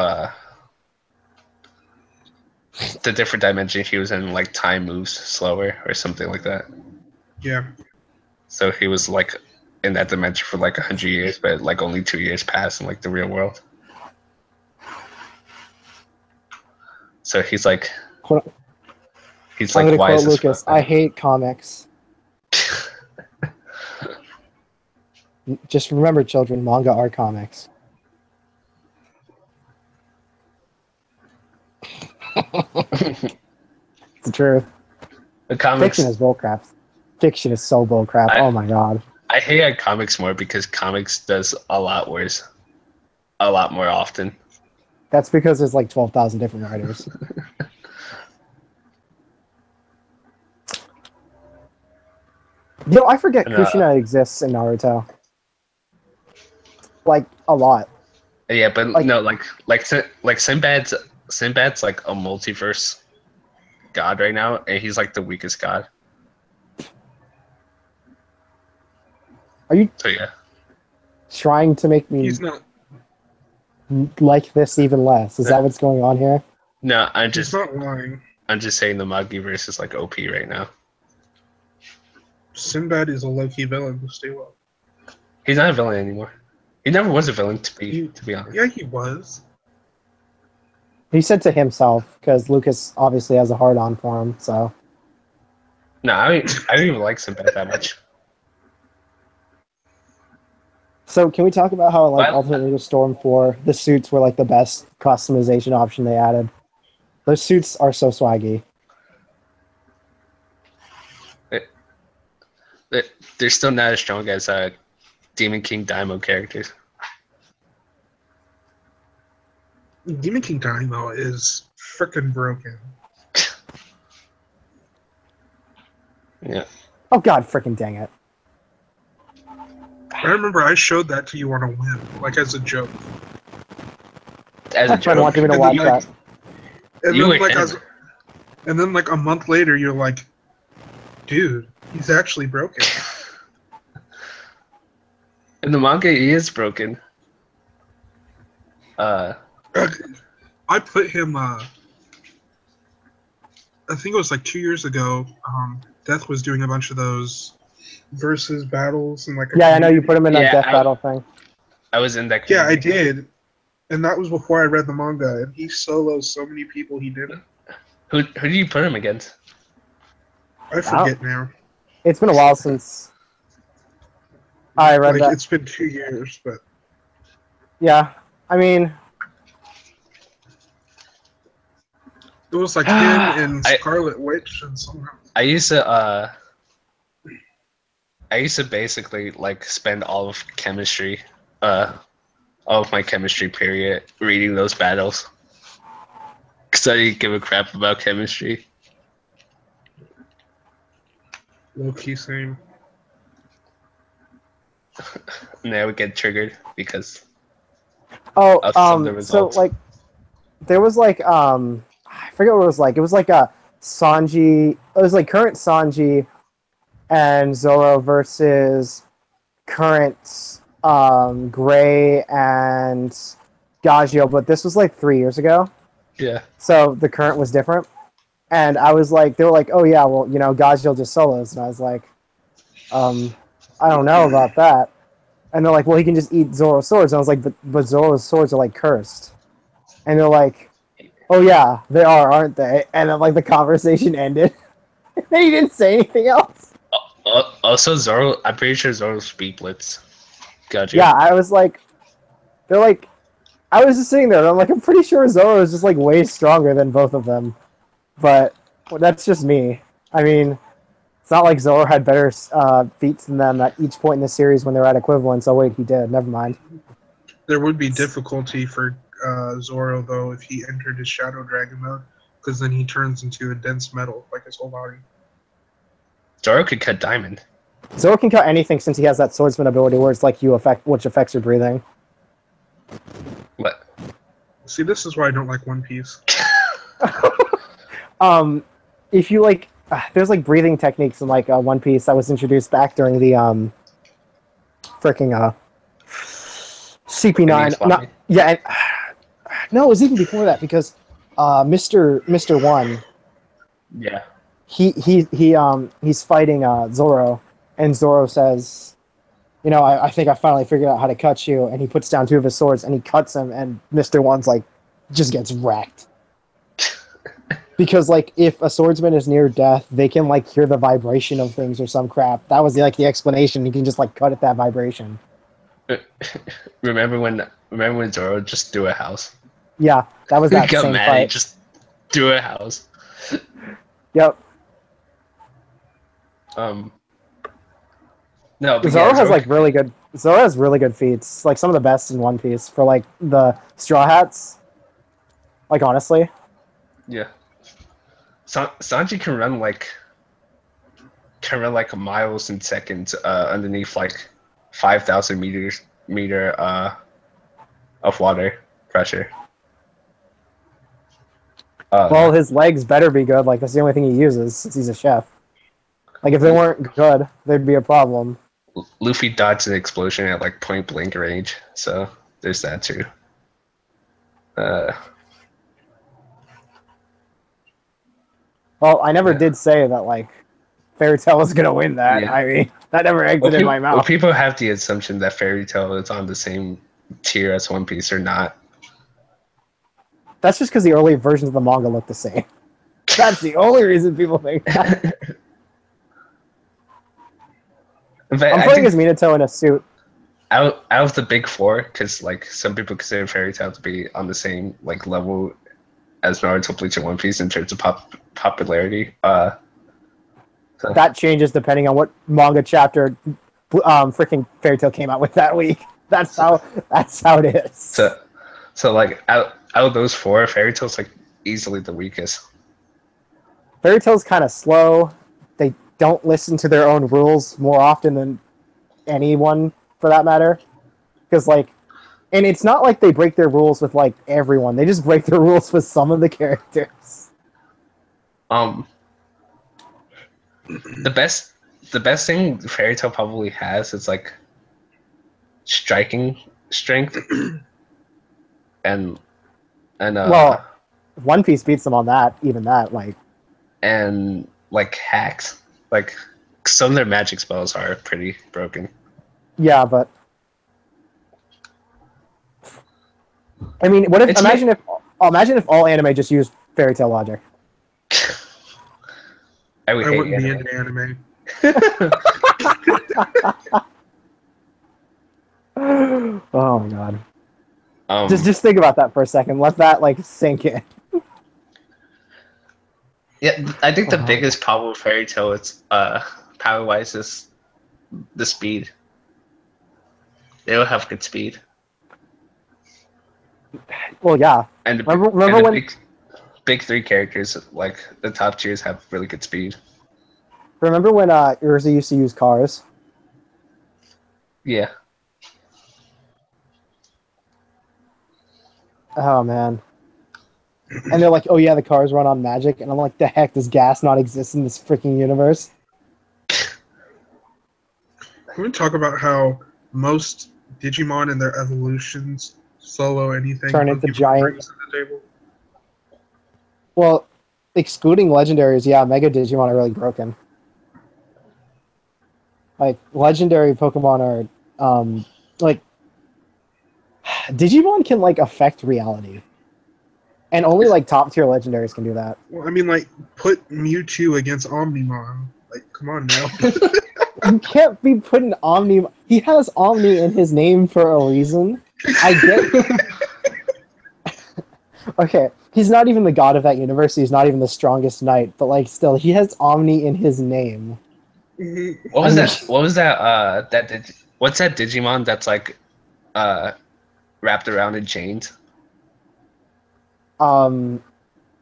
the different dimension he was in, like time moves slower or something like that. yeah. So he was like in that dimension for like 100 years, but like only 2 years passed in like the real world. So he's like, Quote, he's I'm like, gonna why quote is this Lucas. fucked up? I hate comics. Just remember, children, manga are comics. It's the truth. The comics. Fiction is bullcrap. Fiction is so bullcrap. Oh my god. I hate comics more because comics does a lot worse, a lot more often. That's because there's like 12,000 different writers. You know, I forget And, Kushina exists in Naruto. Like, a lot. Yeah, but Like- no, like Sinbad's like a multiverse god right now, and he's like the weakest god. Are you So yeah, trying to make me He's not like this even less? Is that what's going on here? no, he's not lying. I'm just saying the Magiverse is like OP right now. Sinbad is a low-key villain, to stay well. He's not a villain anymore. He never was a villain to be honest. Yeah, he was. He said to himself, because Lucas obviously has a hard-on for him, so... No, I don't even like Sinbad that much. So can we talk about how, like, Well- Ultimate Ninja Storm 4, the suits were, like, the best customization option they added? Those suits are so swaggy. They're still not as strong as Demon King Daimyo characters. Demon King Daimyo is freaking broken. Yeah. Oh god, freaking dang it. I remember I showed that to you on a whim, like as a joke. As a My friend joke. wanted me to And watch then, like, that. And You then, were like, him. and then, like, a month later, you're like, dude, he's actually broken. In the manga, he is broken. I put him, I think it was like 2 years ago, Death was doing a bunch of those versus battles and like a Yeah, I know you put him in that Yeah, death I- battle thing. I was in that. Yeah, I community. did. And that was before I read the manga, and he solos so many people he didn't. Who did you put him against? I forget now. It's been a while since I read Like, that. it's been 2 years, but Yeah, I mean, it was like him and I- Scarlet Witch and someone else. I used to basically like spend all of chemistry, all of my chemistry period reading those battles. Cause I didn't give a crap about chemistry. Low key same. Now we get triggered because Oh, of some of the so results. like there was like I forget what it was like. It was like a Sanji. It was like current Sanji and Zoro versus current Gray and Gagio, but this was like 3 years ago. Yeah. So the current was different. And I was like, they were like, oh yeah, well, Gagio just solos. And I was like, I don't know about that. And they're like, well, he can just eat Zoro's swords. And I was like, but Zoro's swords are like cursed. And they're like, oh yeah, they are, aren't they? And then like the conversation ended. And then he didn't say anything else. Also, Zoro. I'm pretty sure Zoro speak blitz. Gotcha. Yeah, I was like, they're like, I was just sitting there, and I'm like, I'm pretty sure Zoro is just like way stronger than both of them. But that's just me. I mean, it's not like Zoro had better feats than them at each point in the series when they were at equivalence. Oh wait, he did. Never mind. There would be difficulty for Zoro though if he entered his Shadow Dragon mode, because then he turns into a dense metal like his whole body. Zoro could cut diamond. Zoro can cut anything since he has that swordsman ability where it's like which affects your breathing. What? See, this is why I don't like One Piece. If you like, there's like breathing techniques in like One Piece that was introduced back during the freaking CP9. No, yeah, and, no, it was even before that because Mr. One. Yeah. He's fighting Zoro, and Zoro says, I think I finally figured out how to cut you, and he puts down two of his swords and he cuts him, and Mr. One's like just gets wrecked. Because like if a swordsman is near death, they can like hear the vibration of things or some crap. That was like the explanation. You can just like cut at that vibration. Remember when Zoro just threw a house? Yeah, that was that He got same mad, fight. he just threw a house. Yep. No, but Zoro yeah, has like really good. Zoro has really good feats, like some of the best in One Piece for like the Straw Hats. Like honestly. Yeah. Sanji can run like miles in seconds underneath like 5,000 meter of water pressure. Well, his legs better be good. Like that's the only thing he uses since he's a chef. Like if they weren't good, there'd be a problem. Luffy dodged an explosion at like point blank range, so there's that too. Well, I never did say that like Fairy Tail was gonna win that. Yeah. I mean, that never exited my mouth. People have the assumption that Fairy Tail is on the same tier as One Piece or not. That's just because the early versions of the manga look the same. That's the only reason people think that. I'm putting his Minato in a suit. Out of the big four, because like some people consider Fairy Tail to be on the same like level as Naruto, Bleach, and One Piece in terms of popularity. So. That changes depending on what manga chapter freaking Fairy Tail came out with that week. That's how it is. So like out of those four, Fairy Tail's like easily the weakest. Fairy Tail's kind of slow. They don't listen to their own rules more often than anyone, for that matter. Because like, and it's not like they break their rules with like everyone. They just break their rules with some of the characters. The best thing Fairy Tail probably has is like striking strength, and well, One Piece beats them on that. Even that, like, and like hacks. Like some of their magic spells are pretty broken. Yeah, but I mean, what if imagine if all anime just used Fairy Tail logic? I wouldn't be into anime. Oh my god. Just think about that for a second. Let that like sink in. Yeah, I think the biggest problem with Fairy Tail is power wise is the speed. They don't have good speed. Well, yeah. And remember when big three characters, like the top tiers, have really good speed. Remember when Urza used to use cars? Yeah. Oh man. And they're like, oh yeah, the cars run on magic, and I'm like, the heck, does gas not exist in this freaking universe? Can we talk about how most Digimon and their evolutions solo anything Turn into Pokemon giant. brings to the table? Well, excluding legendaries, yeah, Mega Digimon are really broken. Like legendary Pokemon are, like Digimon can like affect reality, and only like top tier legendaries can do that. Well, I mean, like, put Mewtwo against Omnimon. Like, come on now. You can't be putting Omni. He has Omni in his name for a reason. I get. Okay, he's not even the god of that universe. He's not even the strongest knight, but like, still, he has Omni in his name. What was I mean- that? What was that? What's that Digimon that's like, wrapped around in chains? Um,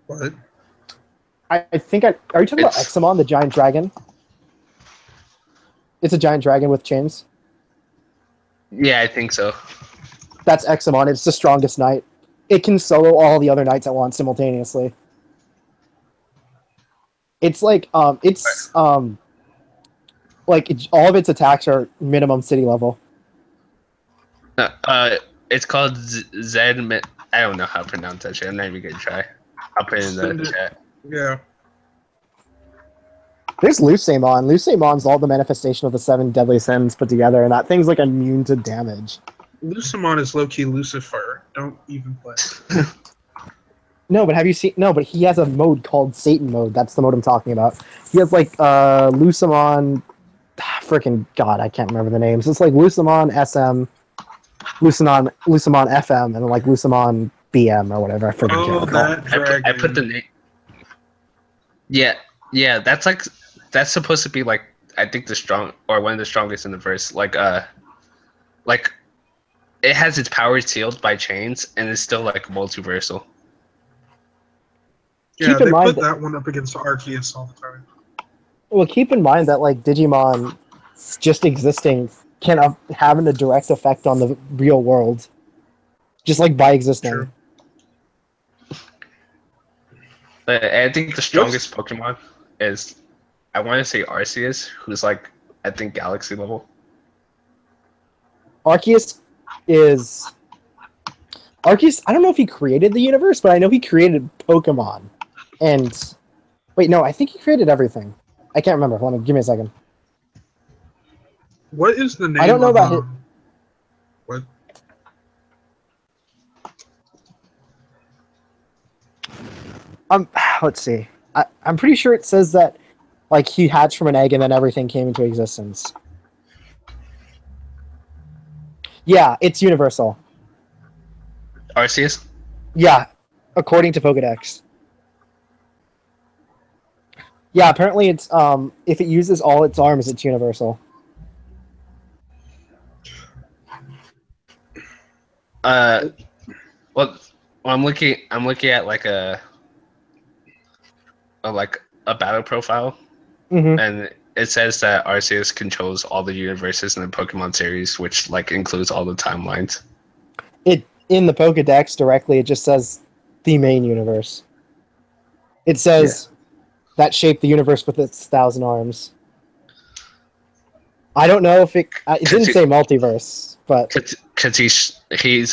What? I think I. Are you talking about It's- Examon, the giant dragon? It's a giant dragon with chains. Yeah, I think so. That's Examon. It's the strongest knight. It can solo all the other knights at once simultaneously. It's like all of its attacks are minimum city level. It's called Zed. I don't know how to pronounce that shit. I'm not even gonna try. I'll put it in Send the it. chat. Yeah. There's Lucemon. Lucemon's all the manifestation of the 7 deadly sins put together, and that thing's like immune to damage. Lucemon is low-key Lucifer. Don't even play. No, but have you seen? No, but he has a mode called Satan mode. That's the mode I'm talking about. He has like Lucemon. Freaking God, I can't remember the names. It's like Lucemon SM, Lucemon FM, and like Lucemon BM or whatever. I forget. Oh, what they're called. that I put the dragon. name. Yeah. That's supposed to be like, I think the strong, or one of the strongest in the verse. Like it has its powers sealed by chains, and it's still like multiversal. Yeah, Keep in they mind put that one up against Arceus all the time. Well, keep in mind that like Digimon just existing can have a direct effect on the real world, just like by existing. True. I think the strongest Pokemon is, I want to say Arceus, who's like, I think Galaxy level. Arceus. I don't know if he created the universe, but I know he created Pokemon. And wait, no, I think he created everything. I can't remember. Hold on, give me a second. What is the name I don't know of, about what? Let's see. I'm pretty sure it says that like he hatched from an egg and then everything came into existence. Yeah, it's universal. Arceus? Yeah, according to Pokedex. Yeah, apparently it's if it uses all its arms, it's universal. Well, I'm looking at like a battle profile, Mm-hmm. and it says that Arceus controls all the universes in the Pokemon series, which like includes all the timelines. It in the Pokedex directly, it just says the main universe. It says that shaped the universe with its 1,000 arms. I don't know if it didn't say multiverse, but Cause he's it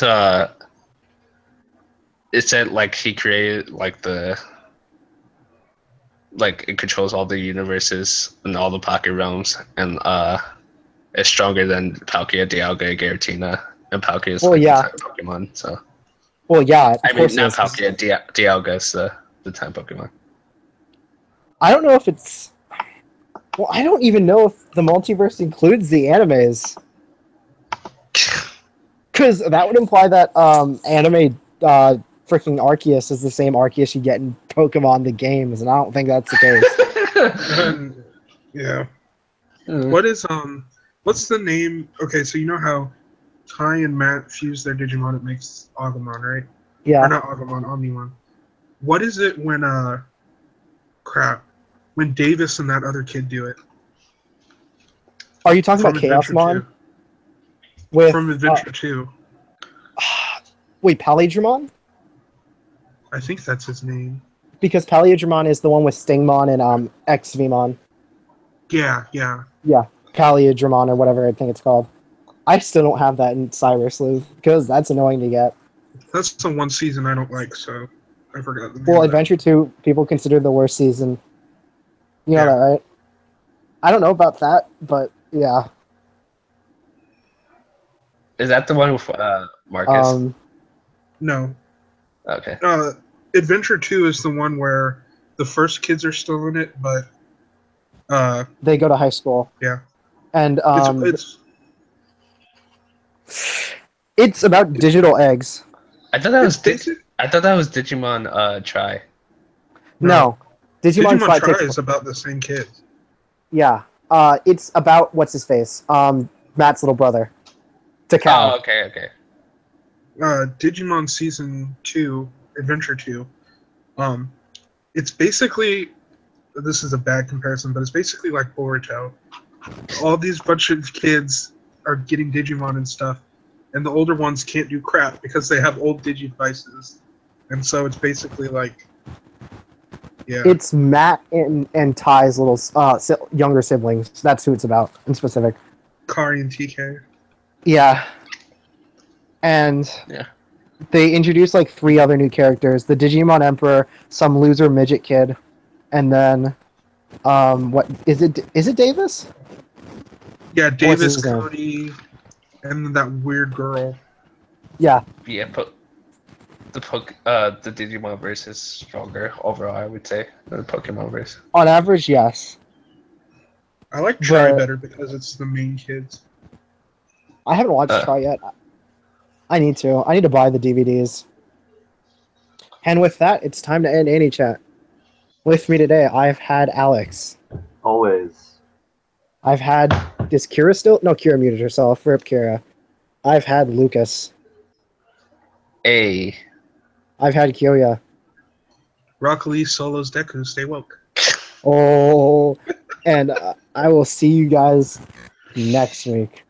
said like he created like it controls all the universes and all the pocket realms, and it's stronger than Palkia, Dialga, Giratina, and Palkia is Well, like yeah. the type Pokemon. So well, yeah, I of mean course not it is. Palkia, Dialga is the type Pokemon. I don't know if it's. Well, I don't even know if the multiverse includes the animes. Because that would imply that anime freaking Arceus is the same Arceus you get in Pokemon the games, and I don't think that's the case. Yeah. What's the name? Okay, so you know how Ty and Matt fuse their Digimon, it makes Agumon, right? Or Yeah. not Agumon, Omnimon. What is it when when Davis and that other kid do it. Are you talking From about Adventure Chaosmon? 2. With From Adventure 2. wait, Palindromon? I think that's his name. Because Palindromon is the one with Stingmon and XVmon. Yeah, yeah. Yeah, Palindromon or whatever I think it's called. I still don't have that in Cyrus Sleuth because that's annoying to get. That's the one season I don't like, so I forgot the name. Well, of that. Adventure 2, people consider the worst season. You know Yeah. that, right? I don't know about that, but yeah. Is that the one with Marcus? No. Okay. Adventure 2 is the one where the first kids are still in it, but They go to high school. yeah. And It's it's about digital eggs. I thought that it's was basic. I thought that was Digimon Try. No. Digimon Tri Try takes. is about the same kids. Yeah. It's about what's his face? Matt's little brother. Takao. Oh, okay. Digimon Season 2, Adventure 2. It's basically, this is a bad comparison, but it's basically like Boruto. All these bunch of kids are getting Digimon and stuff, and the older ones can't do crap because they have old Digivices. And so it's basically like, yeah. It's Matt and Ty's little younger siblings. That's who it's about in specific. Kari and TK. Yeah. And Yeah. they introduced like 3 other new characters: the Digimon Emperor, some loser midget kid, and then what is it? Is it Davis? Yeah, Davis, his name? Cody, and then that weird girl. Yeah. Yeah, the Digimon verse is stronger overall, I would say, than the Pokemon verse. On average, yes. I like Try But- better because it's the main kids. I haven't watched Try yet. I need to. I need to buy the DVDs. And with that, it's time to end Anichat. With me today, I've had Alex. Always. I've had... Is Kira still? No, Kira muted herself. Rip Kira. I've had Lucas. A. I've had Kyoya. Rock Lee solos Deku, stay woke. Oh, and I will see you guys next week.